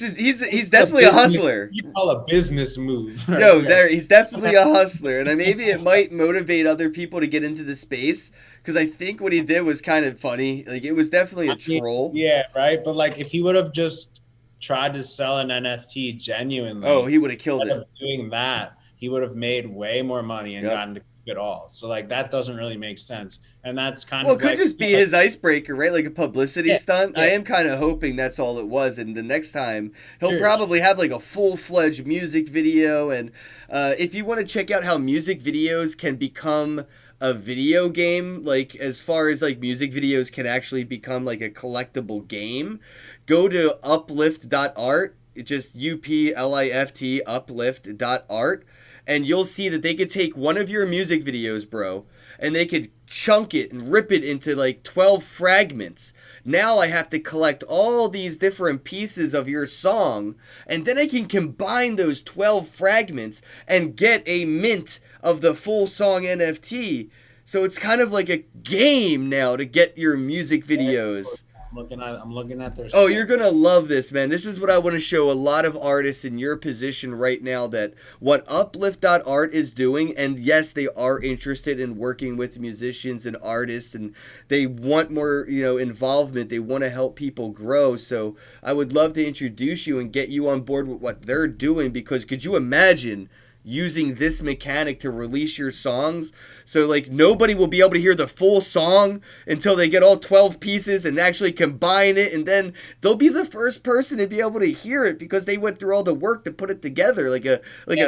definitely a hustler. You call a business move. Right? No, he's definitely a hustler, and maybe it might motivate other people to get into the space, because I think what he did was kind of funny. Like, it was definitely a troll. Yeah, right. But like, if he would have just tried to sell an NFT Oh, genuinely, he would have killed instead it. of doing that, he would have made way more money and Yep. gotten to keep it all. So like that doesn't really make sense. And that's kind Well, it of could like, just be his icebreaker, right? Like a publicity yeah, stunt. I yeah, am kind of hoping that's all it was. And the next time, he'll sure. probably have like a full-fledged music video. And if you want to check out how music videos can become a video game, like as far as like music videos can actually become like a collectible game, go to uplift.art. It's just UPLIFT, uplift.art. And you'll see that they could take one of your music videos, bro, and they could chunk it and rip it into like 12 fragments. Now I have to collect all these different pieces of your song, and then I can combine those 12 fragments and get a mint of the full song NFT. So it's kind of like a game now to get your music videos. I'm looking at their Oh, stuff. you're going to love this, man. This is what I want to show a lot of artists in your position right now, that what Uplift.art is doing, and yes, they are interested in working with musicians and artists, and they want more, involvement. They want to help people grow. So I would love to introduce you and get you on board with what they're doing, because could you imagine using this mechanic to release your songs? So like nobody will be able to hear the full song until they get all 12 pieces and actually combine it, and then they'll be the first person to be able to hear it because they went through all the work to put it together like an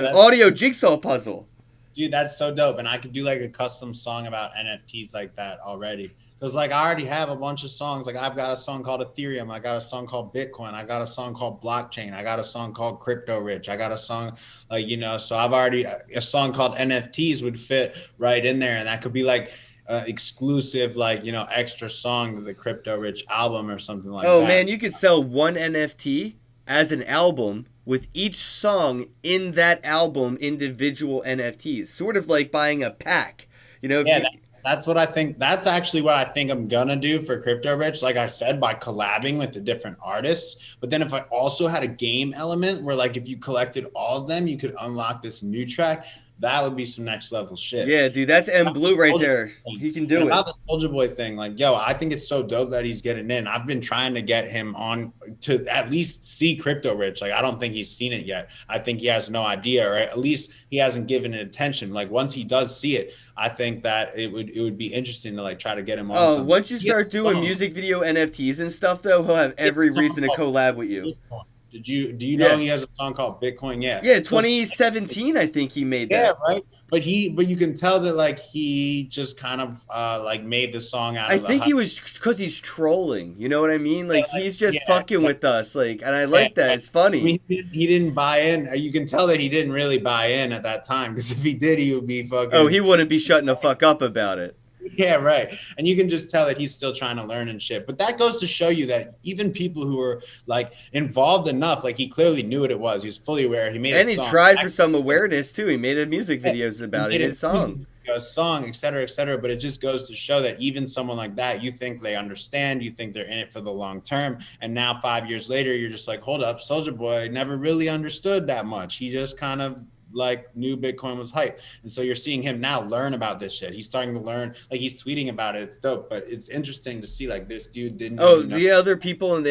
audio jigsaw puzzle. Dude, that's so dope. And I could do like a custom song about NFTs like that already. Because like I already have a bunch of songs. Like I've got a song called Ethereum. I got a song called Bitcoin. I got a song called Blockchain. I got a song called Crypto Rich. I got a song like, so I've already, a song called NFTs would fit right in there. And that could be like exclusive, like, extra song to the Crypto Rich album or something like that. Oh man, you could sell one NFT as an album with each song in that album individual NFTs. Sort of like buying a pack. That's what I think. That's actually what I think I'm gonna do for Crypto Rich. Like I said, by collabing with the different artists. But then if I also had a game element where like if you collected all of them, you could unlock this new track. That would be some next level shit. Yeah, dude, that's M Blue right there. He can do it. About the Soulja Boy thing, like, I think it's so dope that he's getting in. I've been trying to get him on to at least see Crypto Rich. Like, I don't think he's seen it yet. I think he has no idea, or at least he hasn't given it attention. Like, once he does see it, I think that it would be interesting to like try to get him on. Oh, once you start doing music video NFTs and stuff, though, he'll have every reason to collab with you. Do you know he has a song called Bitcoin? Yeah. Yeah, 2017, I think he made that. Yeah, right. But you can tell that like he just kind of like made the song out of I think he was, because he's trolling. You know what I mean? Like he's just fucking with us. Like, and I like that. It's funny. I mean, he didn't buy in. You can tell that he didn't really buy in at that time, because if he did, he would be fucking. Oh, he wouldn't be shutting the fuck up about it. Yeah, right. And you can just tell that he's still trying to learn and shit. But that goes to show you that even people who were like involved enough, like he clearly knew what it was. He was fully aware. He made and a song. he tried for some awareness too. He made a music videos about it. He made a song, et cetera, et cetera. But it just goes to show that even someone like that, you think they understand, you think they're in it for the long term. And now 5 years later, you're just like, hold up, Soulja Boy never really understood that much. He just kind of like knew Bitcoin was hype. And so you're seeing him now learn about this shit. He's starting to learn, like he's tweeting about it. It's dope, but it's interesting to see like this dude didn't. Oh, the other people in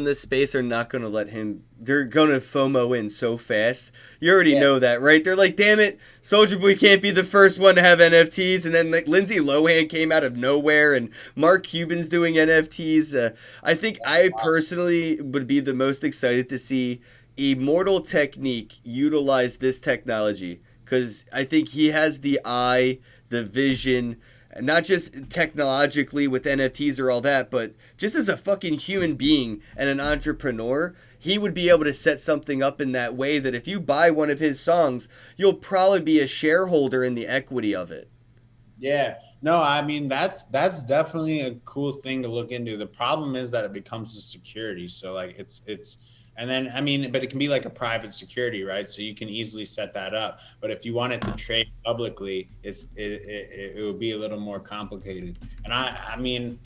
this space are not going to let him. They're going to FOMO in so fast. You already know that, right? They're like, damn it, Soulja Boy can't be the first one to have NFTs. And then like Lindsay Lohan came out of nowhere, and Mark Cuban's doing NFTs. I think I personally would be the most excited to see Immortal Technique utilize this technology, because I think he has the eye, the vision, not just technologically with NFTs or all that, but just as a fucking human being and an entrepreneur. He would be able to set something up in that way that if you buy one of his songs, you'll probably be a shareholder in the equity of it. Yeah. No, I mean, that's definitely a cool thing to look into. The problem is that it becomes a security. So like it's and then, I mean, but it can be like a private security, right? So you can easily set that up. But if you want it to trade publicly, it would be a little more complicated. And I mean,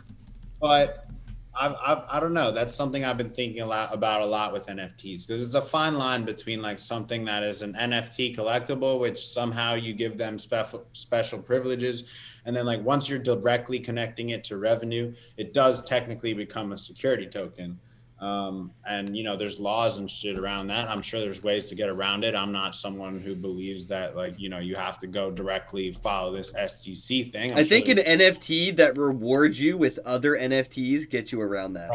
but I don't know. That's something I've been thinking about a lot with NFTs, because it's a fine line between like something that is an NFT collectible, which somehow you give them special privileges. And then like once you're directly connecting it to revenue, it does technically become a security token. And you know, there's laws and shit around that. I'm sure there's ways to get around it. I'm not someone who believes that, like, you know, you have to go directly follow this STC thing. I think an NFT that rewards you with other NFTs gets you around that.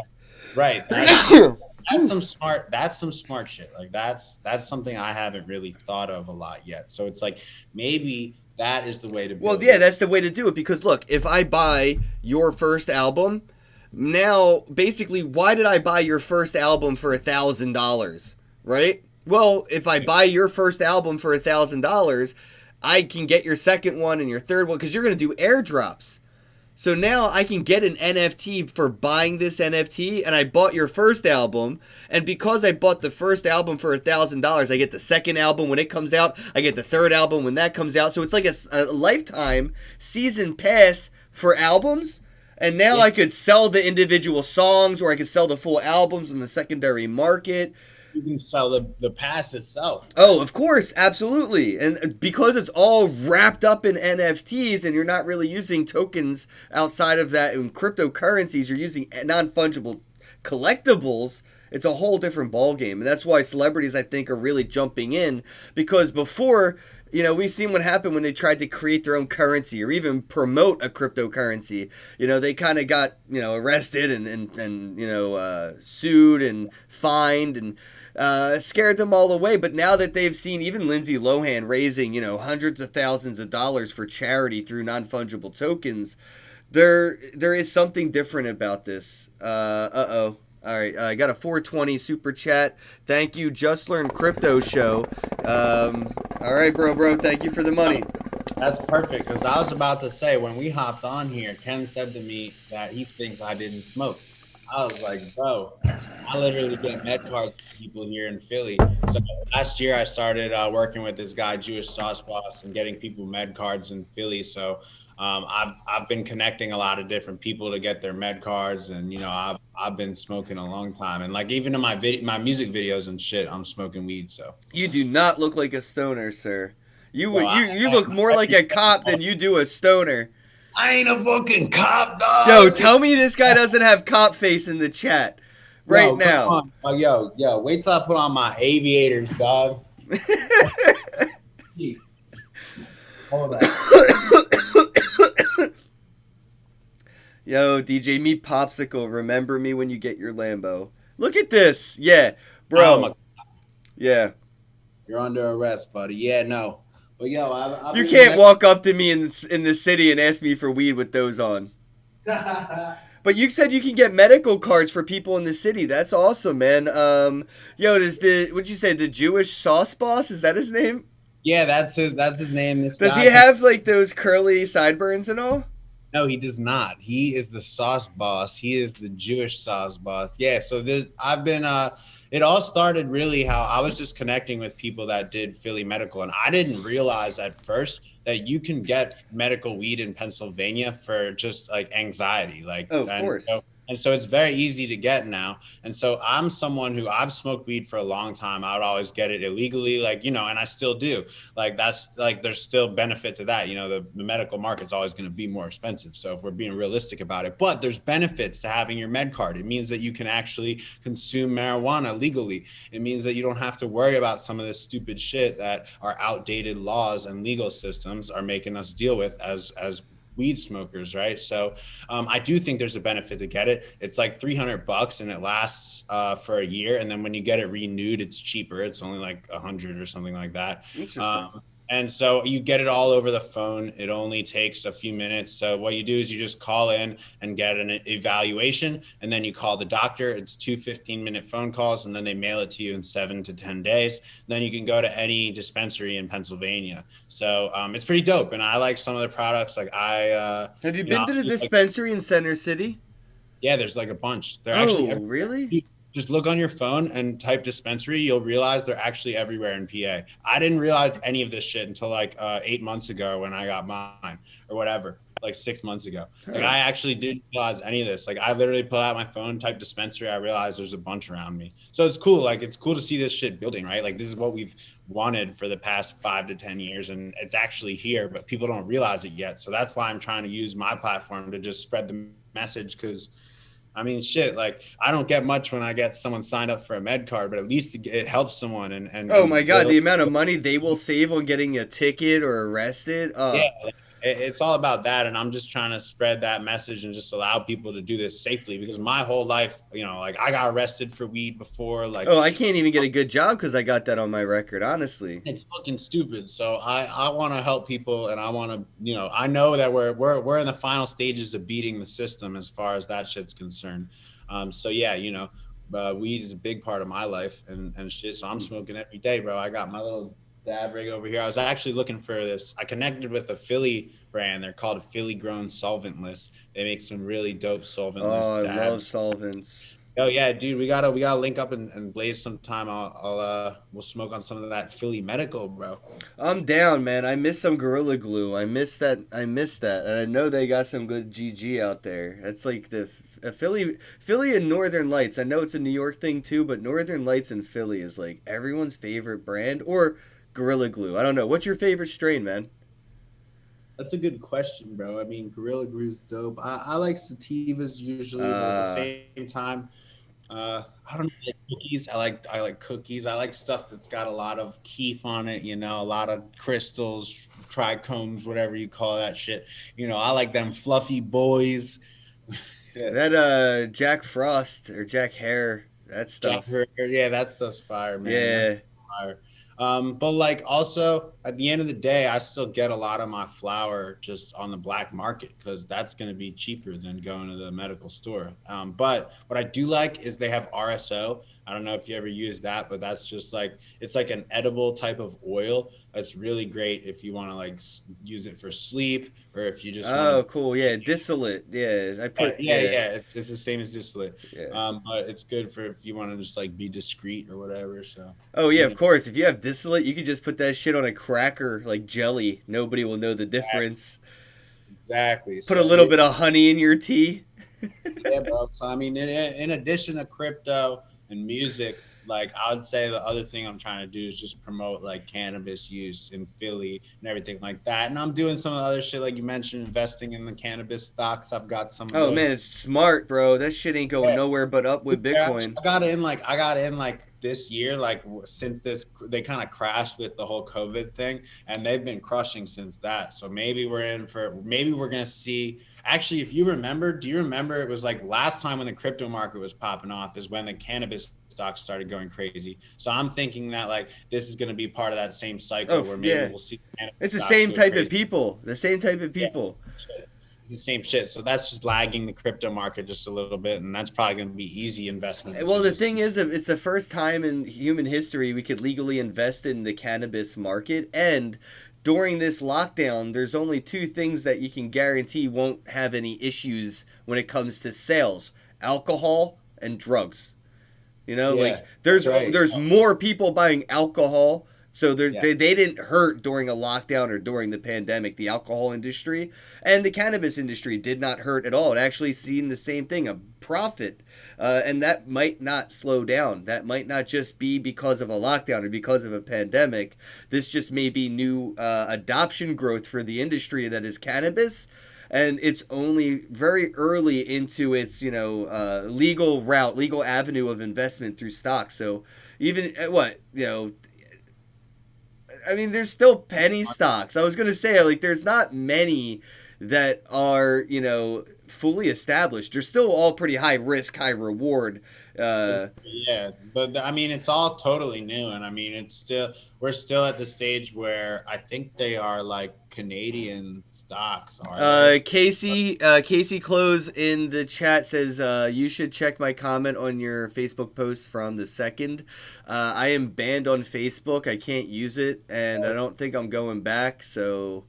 Right. That's some smart shit. Like that's something I haven't really thought of a lot yet. So it's like, maybe that is the way to build Well, yeah, that's the way to do it, because look, if I buy your first album, now basically, why did I buy your first album for $1,000, right? Well, if I buy your first album for $1,000, I can get your second one and your third one, because you're going to do airdrops. So now I can get an NFT for buying this NFT, and I bought your first album, and because I bought the first album for $1,000, I get the second album when it comes out, I get the third album when that comes out. So it's like a lifetime season pass for albums. And now I could sell the individual songs, or I could sell the full albums in the secondary market. You can sell the pass itself. Oh, of course, absolutely. And because it's all wrapped up in NFTs, and you're not really using tokens outside of that in cryptocurrencies, you're using non-fungible collectibles, it's a whole different ballgame. And that's why celebrities, I think, are really jumping in, because before, you know, we've seen what happened when they tried to create their own currency or even promote a cryptocurrency. You know, they kind of got, you know, arrested and you know, sued and fined and scared them all away. But now that they've seen even Lindsay Lohan raising, you know, hundreds of thousands of dollars for charity through non-fungible tokens, there is something different about this. All right, I got a 420 super chat. Thank you, Just Learn Crypto Show. All right, bro, thank you for the money. That's perfect, because I was about to say, when we hopped on here, Ken said to me that he thinks I didn't smoke. I was like, bro, I literally get med cards for people here in Philly. So last year I started working with this guy, Jewish Sauce Boss, and getting people med cards in Philly. So I've been connecting a lot of different people to get their med cards, and you know, I've been smoking a long time, and like even in my music videos and shit, I'm smoking weed. So you do not look like a stoner, sir. You look more like a cop than you do a stoner. I ain't a fucking cop, dog. Yo, tell me this guy doesn't have cop face in the chat right now. Yo, wait till I put on my aviators, dog. Hold on. Yo, DJ, meet Popsicle. Remember me when you get your Lambo. Look at this. Yeah, bro. Yeah. You're under arrest, buddy. Yeah, no. But yo, you can't walk up to me in the city and ask me for weed with those on. But you said you can get medical cards for people in the city. That's awesome, man. Yo, what'd you say? The Jewish Sauce Boss? Is that his name? Yeah, that's his name. Does he have like those curly sideburns and all? No, he does not. He is the sauce boss. He is the Jewish sauce boss. Yeah. So I've been. It all started really how I was just connecting with people that did Philly medical, and I didn't realize at first that you can get medical weed in Pennsylvania for just like anxiety. Like, oh, of course. And so it's very easy to get now. And so I'm someone who I've smoked weed for a long time. I would always get it illegally, like, you know, and I still do. Like, that's like, there's still benefit to that. You know, the medical market's always going to be more expensive. So if we're being realistic about it, but there's benefits to having your med card. It means that you can actually consume marijuana legally. It means that you don't have to worry about some of this stupid shit that our outdated laws and legal systems are making us deal with as weed smokers, right? So I do think there's a benefit to get it. It's like $300 and it lasts for a year, and then when you get it renewed, it's cheaper. It's only like 100 or something like that. Interesting. And so you get it all over the phone. It only takes a few minutes. So what you do is you just call in and get an evaluation, and then you call the doctor. It's 2 15-minute phone calls, and then they mail it to you in 7 to 10 days. Then you can go to any dispensary in Pennsylvania. So it's pretty dope. And I like some of the products. Like have you been to the dispensary in Center City? Yeah, there's like a bunch. They're really? Just look on your phone and type dispensary. You'll realize they're actually everywhere in PA. I didn't realize any of this shit until like 8 months ago when I got mine, or whatever, like 6 months ago. Like I actually didn't realize any of this. Like I literally pull out my phone, type dispensary. I realized there's a bunch around me. So it's cool. Like it's cool to see this shit building, right? Like this is what we've wanted for the past 5 to 10 years, and it's actually here, but people don't realize it yet. So that's why I'm trying to use my platform to just spread the message, because I mean, shit, like I don't get much when I get someone signed up for a med card, but at least it helps someone Oh my and God, build. the amount of money they will save on getting a ticket or arrested. Yeah, like, it's all about that, and I'm just trying to spread that message and just allow people to do this safely, because my whole life, like I got arrested for weed before, like Oh, I can't even get a good job because I got that on my record, honestly. it's fucking stupid. So I want to help people, and I want to, I know that we're in the final stages of beating the system as far as that shit's concerned. So yeah, weed is a big part of my life and shit. So I'm smoking every day, bro. I got my little dab rig over here. I was actually looking for this. I connected with a Philly brand. They're called Philly Grown Solventless. They make some really dope solventless Oh, I dabs. love solvents. Oh yeah, dude, we gotta link up and blaze some time. We'll smoke on some of that Philly medical, bro. I'm down, man. I miss some Gorilla Glue. I miss that. And I know they got some good GG out there. It's like the Philly and Northern Lights. I know it's a New York thing too, but Northern Lights and Philly is like everyone's favorite brand, or Gorilla Glue. I don't know. What's your favorite strain, man? That's a good question, bro. I mean, Gorilla Glue's dope. I like sativas usually, but at the same time, I don't know, like cookies. I like cookies. I like stuff that's got a lot of keef on it, a lot of crystals, trichomes, whatever you call that shit. I like them fluffy boys. That Jack Frost or Jack Hare, that stuff. Yeah, that stuff's fire, man. Yeah. That's fire. But like also at the end of the day, I still get a lot of my flour just on the black market because that's going to be cheaper than going to the medical store. But what I do like is they have RSO. I don't know if you ever use that, but that's just like, it's like an edible type of oil. That's really great if you want to like use it for sleep, or if you just Cool. Yeah, distillate. Yeah, it's the same as distillate. Yeah. But it's good for if you want to just like be discreet or whatever. So oh yeah, of course. If you have distillate, you could just put that shit on a cracker like jelly. Nobody will know the difference. Exactly. Put a little bit of honey in your tea. Yeah, bro. So I mean, in addition to crypto and music, like I would say the other thing I'm trying to do is just promote like cannabis use in Philly and everything like that. And I'm doing some of the other shit like you mentioned, investing in the cannabis stocks. I've got some of those. Man, it's smart, bro. That shit ain't going nowhere but up with Bitcoin. I got in like this year, like since they kind of crashed with the whole COVID thing, and they've been crushing since that. So maybe we're gonna see. Actually, if you remember, do you remember it was like last time when the crypto market was popping off is when the cannabis stocks started going crazy. So I'm thinking that like this is going to be part of that same cycle where maybe we'll see. It's the same type of people. The same type of people. Yeah, it's the same shit. So that's just lagging the crypto market just a little bit, and that's probably going to be easy investment. Well, the thing is, it's the first time in human history we could legally invest in the cannabis market, and during this lockdown, there's only two things that you can guarantee won't have any issues when it comes to sales: alcohol and drugs. Like there's more people buying alcohol, so they didn't hurt during a lockdown or during the pandemic. The alcohol industry and the cannabis industry did not hurt at all. It actually seen the same thing, a profit, and that might not slow down. That might not just be because of a lockdown or because of a pandemic. This just may be new adoption growth for the industry that is cannabis. And it's only very early into its, legal avenue of investment through stocks. So even there's still penny stocks. I was going to say, like, there's not many that are, fully established. They're still all pretty high risk, high reward. Yeah, but I mean, it's all totally new, and I mean, we're still at the stage where I think they are like Canadian stocks. Casey Close in the chat says you should check my comment on your Facebook post from the 2nd. I am banned on Facebook. I can't use it, and I don't think I'm going back. So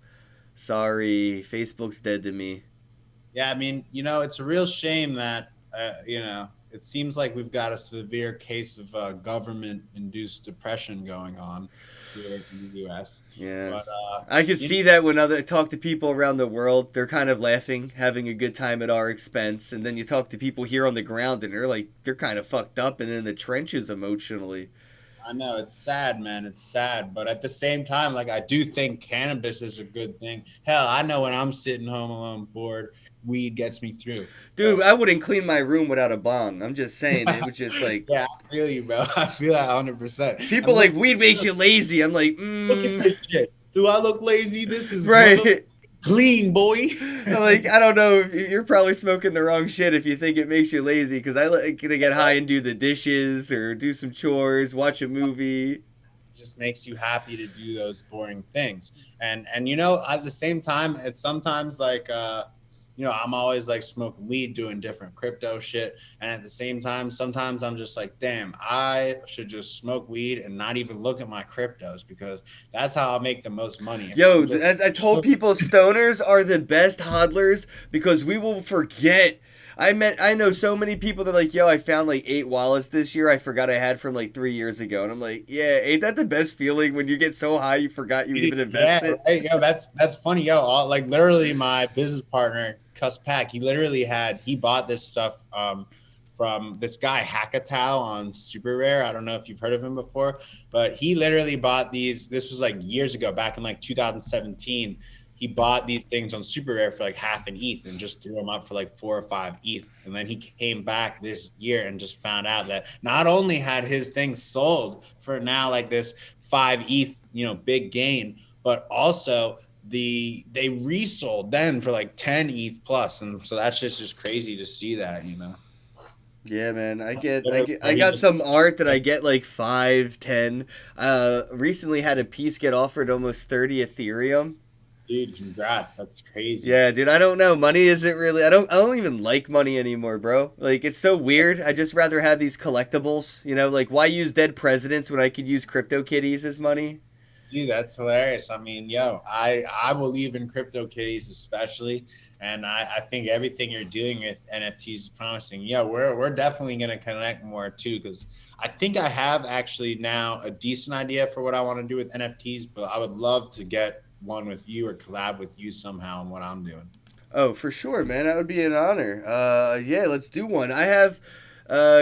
sorry, Facebook's dead to me. Yeah, I mean, it's a real shame that it seems like we've got a severe case of government-induced depression going on here in the U.S. Yeah, but, I can see that when I talk to people around the world, they're kind of laughing, having a good time at our expense, and then you talk to people here on the ground, and they're kind of fucked up and in the trenches emotionally. I know it's sad, man. It's sad, but at the same time, like I do think cannabis is a good thing. Hell, I know when I'm sitting home alone, bored, weed gets me through. Dude, So, I wouldn't clean my room without a bong. I'm just saying, it was just like yeah, I feel you, bro. I feel that 100%. people And like weed makes you lazy. I'm like, look at this shit. Do I look lazy? This is right. clean, boy. I'm like, I don't know. You're probably smoking the wrong shit if you think it makes you lazy. Because I like to get high and do the dishes or do some chores, watch a movie. Just makes you happy to do those boring things. And at the same time, it's sometimes like I'm always like smoking weed, doing different crypto shit. And at the same time, sometimes I'm just like, damn, I should just smoke weed and not even look at my cryptos, because that's how I'll make the most money. Yo, as I told people, stoners are the best hodlers because we will forget. I know so many people that are like, yo, I found like 8 wallets this year I forgot I had from like 3 years ago. And I'm like, yeah, ain't that the best feeling when you get so high you forgot you even invested? Yeah, right. Yo, that's funny. Yo, like literally my business partner, Cuss Pack, he bought this stuff from this guy Hackatow on Super Rare. I don't know if you've heard of him before, but he literally bought these. This was like years ago, back in like 2017. He bought these things on Super Rare for like half an ETH and just threw them up for like 4 or 5 ETH. And then he came back this year and just found out that not only had his things sold for now like this 5 ETH, big gain, but also they resold then for like 10 ETH plus. And so that's just crazy to see that. Yeah, man. I got some art that I get like 5, 10. Recently had a piece get offered almost 30 Ethereum. Dude, congrats. That's crazy. Yeah, dude, I don't know. Money isn't really I don't even like money anymore, bro. Like it's so weird. I just rather have these collectibles, like why use dead presidents when I could use crypto kitties as money? Dude, that's hilarious. I mean, I believe in crypto kitties especially, and I think everything you're doing with NFTs is promising. Yeah, we're definitely gonna connect more too, because I think I have actually now a decent idea for what I want to do with NFTs, but I would love to get one with you or collab with you somehow on what I'm doing. Oh, for sure, man. That would be an honor. Yeah, let's do one. I have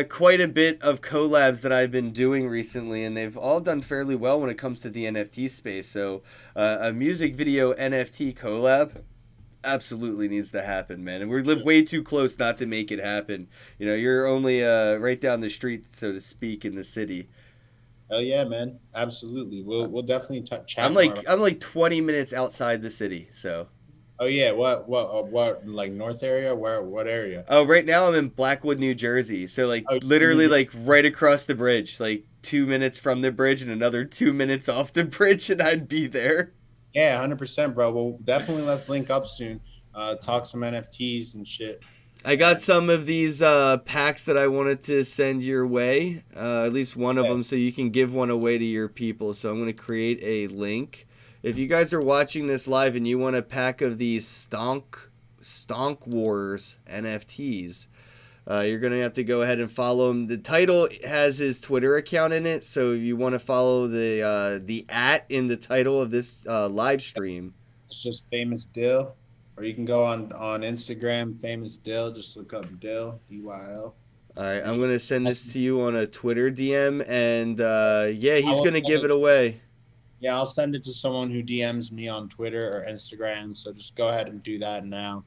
quite a bit of collabs that I've been doing recently, and they've all done fairly well when it comes to the NFT space. So a music video NFT collab absolutely needs to happen, man. And we live way too close not to make it happen. You're only right down the street, so to speak, in the city. Oh yeah, man. Absolutely. We'll definitely chat. I'm like 20 minutes outside the city, so. Oh yeah, what like north area? What area? Oh, right now I'm in Blackwood, New Jersey. So like literally like right across the bridge, like 2 minutes from the bridge and another 2 minutes off the bridge, and I'd be there. Yeah, 100%, bro. Well, definitely let's link up soon. Talk some NFTs and shit. I got some of these packs that I wanted to send your way, at least one of them, so you can give one away to your people. So I'm going to create a link. If you guys are watching this live and you want a pack of these Stonk Wars NFTs, you're going to have to go ahead and follow him. The title has his Twitter account in it, so if you want to follow the @ in the title of this live stream. It's just Famous Dill. Or you can go on Instagram, Famous Dill. Just look up Dill, DYL. All right, I'm going to send this to you on a Twitter DM, and yeah, he's going to give it away. Yeah, I'll send it to someone who DMs me on Twitter or Instagram. So just go ahead and do that now,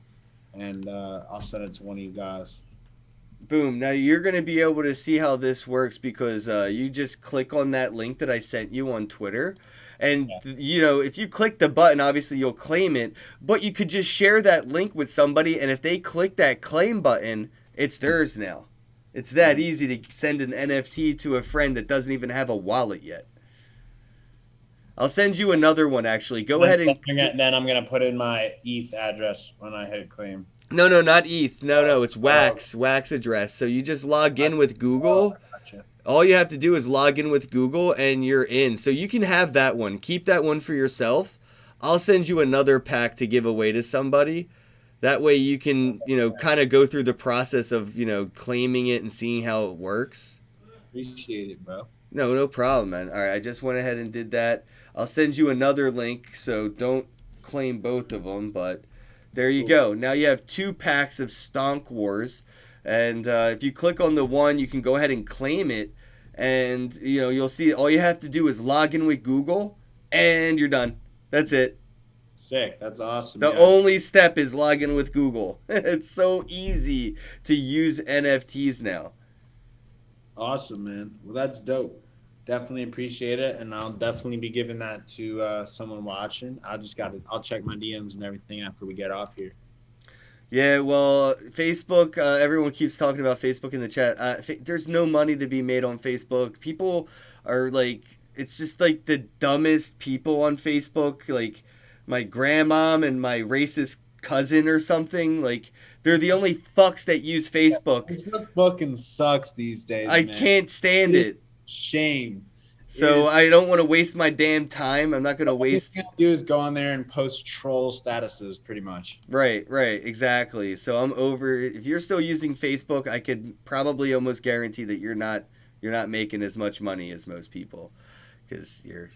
and I'll send it to one of you guys. Boom. Now you're going to be able to see how this works because you just click on that link that I sent you on Twitter. And, if you click the button, obviously you'll claim it, but you could just share that link with somebody, and if they click that claim button, it's theirs now. It's that easy to send an NFT to a friend that doesn't even have a wallet yet. I'll send you another one, actually. Go ahead and... Then I'm going to put in my ETH address when I hit claim. No, not ETH. No, it's Wax address. So you just log in with Google. Gotcha. All you have to do is log in with Google and you're in. So you can have that one. Keep that one for yourself. I'll send you another pack to give away to somebody. That way you can, kind of go through the process of, claiming it and seeing how it works. Appreciate it, bro. No problem, man. All right, I just went ahead and did that. I'll send you another link, so don't claim both of them, but there you go. Now you have 2 packs of Stonk Wars, and if you click on the one, you can go ahead and claim it, and you'll see all you have to do is log in with Google, and you're done. That's it. Sick. That's awesome. The only step is log in with Google. It's so easy to use NFTs now. Awesome, man. Well, that's dope. Definitely appreciate it, and I'll definitely be giving that to someone watching. I'll check my DMs and everything after we get off here. Yeah, well, Facebook, everyone keeps talking about Facebook in the chat. There's no money to be made on Facebook. People are like, it's just like the dumbest people on Facebook, like my grandmom and my racist cousin or something. Like, they're the only fucks that use Facebook. Facebook fucking sucks these days, I man. can't stand it. Shame. So I don't want to waste my damn time. I'm not going to waste. What you do is go on there and post troll statuses, pretty much. Right, exactly. So I'm over. If you're still using Facebook, I could probably almost guarantee that you're not making as much money as most people, because you're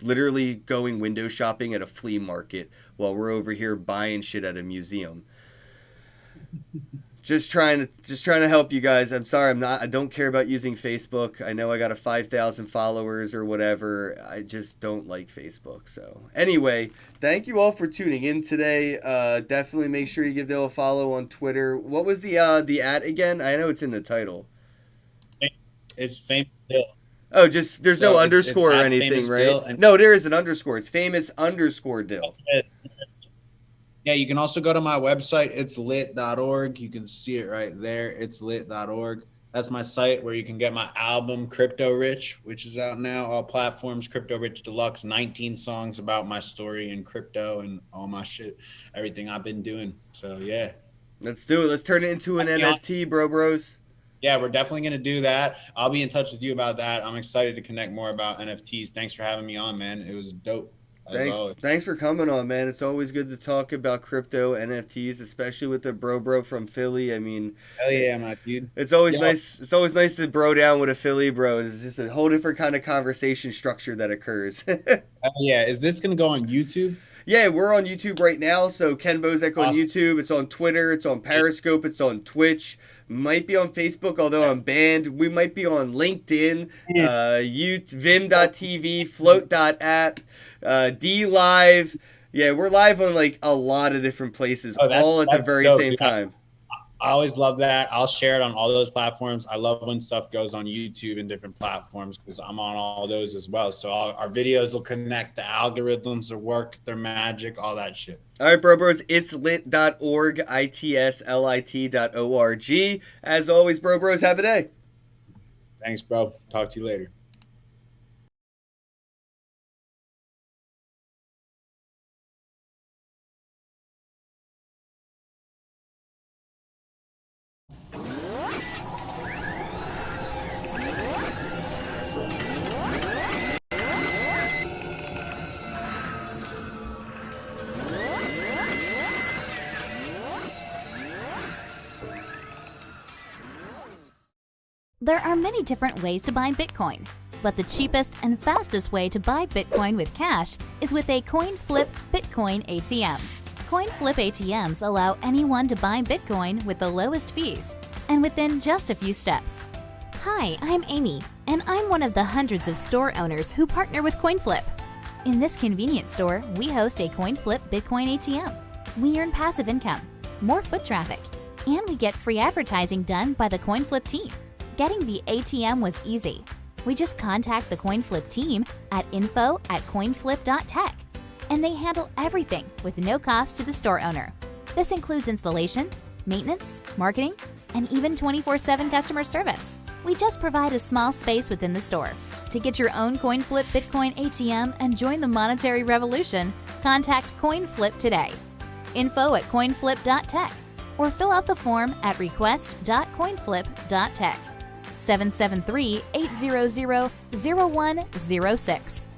literally going window shopping at a flea market while we're over here buying shit at a museum. Just trying to help you guys. I'm sorry, I don't care about using Facebook. I know I got 5,000 followers or whatever. I just don't like Facebook. So anyway, thank you all for tuning in today. Definitely make sure you give Dale a follow on Twitter. What was the at again? I know it's in the title. It's famous Dill. Oh, just there's no underscore it's or anything, right? No, there is an underscore. It's famous_Dill. Yeah, you can also go to my website. It's lit.org. You can see it right there. It's lit.org. That's my site where you can get my album, Crypto Rich, which is out now. All platforms, Crypto Rich Deluxe, 19 songs about my story in crypto and all my shit, everything I've been doing. So, yeah. Let's do it. Let's turn it into an NFT, bros. Yeah, we're definitely going to do that. I'll be in touch with you about that. I'm excited to connect more about NFTs. Thanks for having me on, man. It was dope. Thanks for coming on, man. It's always good to talk about crypto NFTs, especially with the bro from Philly. I mean, hell yeah, my dude. It's always nice. It's always nice to bro down with a Philly bro. It's just a whole different kind of conversation structure that occurs. Yeah, is this gonna go on YouTube? Yeah, we're on YouTube right now. So Ken Bozek on YouTube. It's on Twitter. It's on Periscope. It's on Twitch. Might be on Facebook, although I'm banned. We might be on LinkedIn, Vim.tv, Float.app, DLive. Yeah, we're live on like a lot of different places, all at the very same time. I always love that. I'll share it on all those platforms. I love when stuff goes on YouTube and different platforms because I'm on all those as well. So our videos will connect. The algorithms will work. Their magic, all that shit. All right, bros. It's lit.org, itslit.org. As always, bros, have a day. Thanks, bro. Talk to you later. There are many different ways to buy Bitcoin, but the cheapest and fastest way to buy Bitcoin with cash is with a coin flip Bitcoin ATM. Coin flip ATMs allow anyone to buy Bitcoin with the lowest fees and within just a few steps. Hi, I'm Amy, and I'm one of the hundreds of store owners who partner with CoinFlip. In this convenience store, we host a CoinFlip Bitcoin ATM. We earn passive income, more foot traffic, and we get free advertising done by the CoinFlip team. Getting the ATM was easy. We just contact the CoinFlip team at info@coinflip.tech, and they handle everything with no cost to the store owner. This includes installation, maintenance, marketing, and even 24/7 customer service. We just provide a small space within the store. To get your own CoinFlip Bitcoin ATM and join the monetary revolution, contact CoinFlip today. info@coinflip.tech or fill out the form at request.coinflip.tech. 773-800-0106.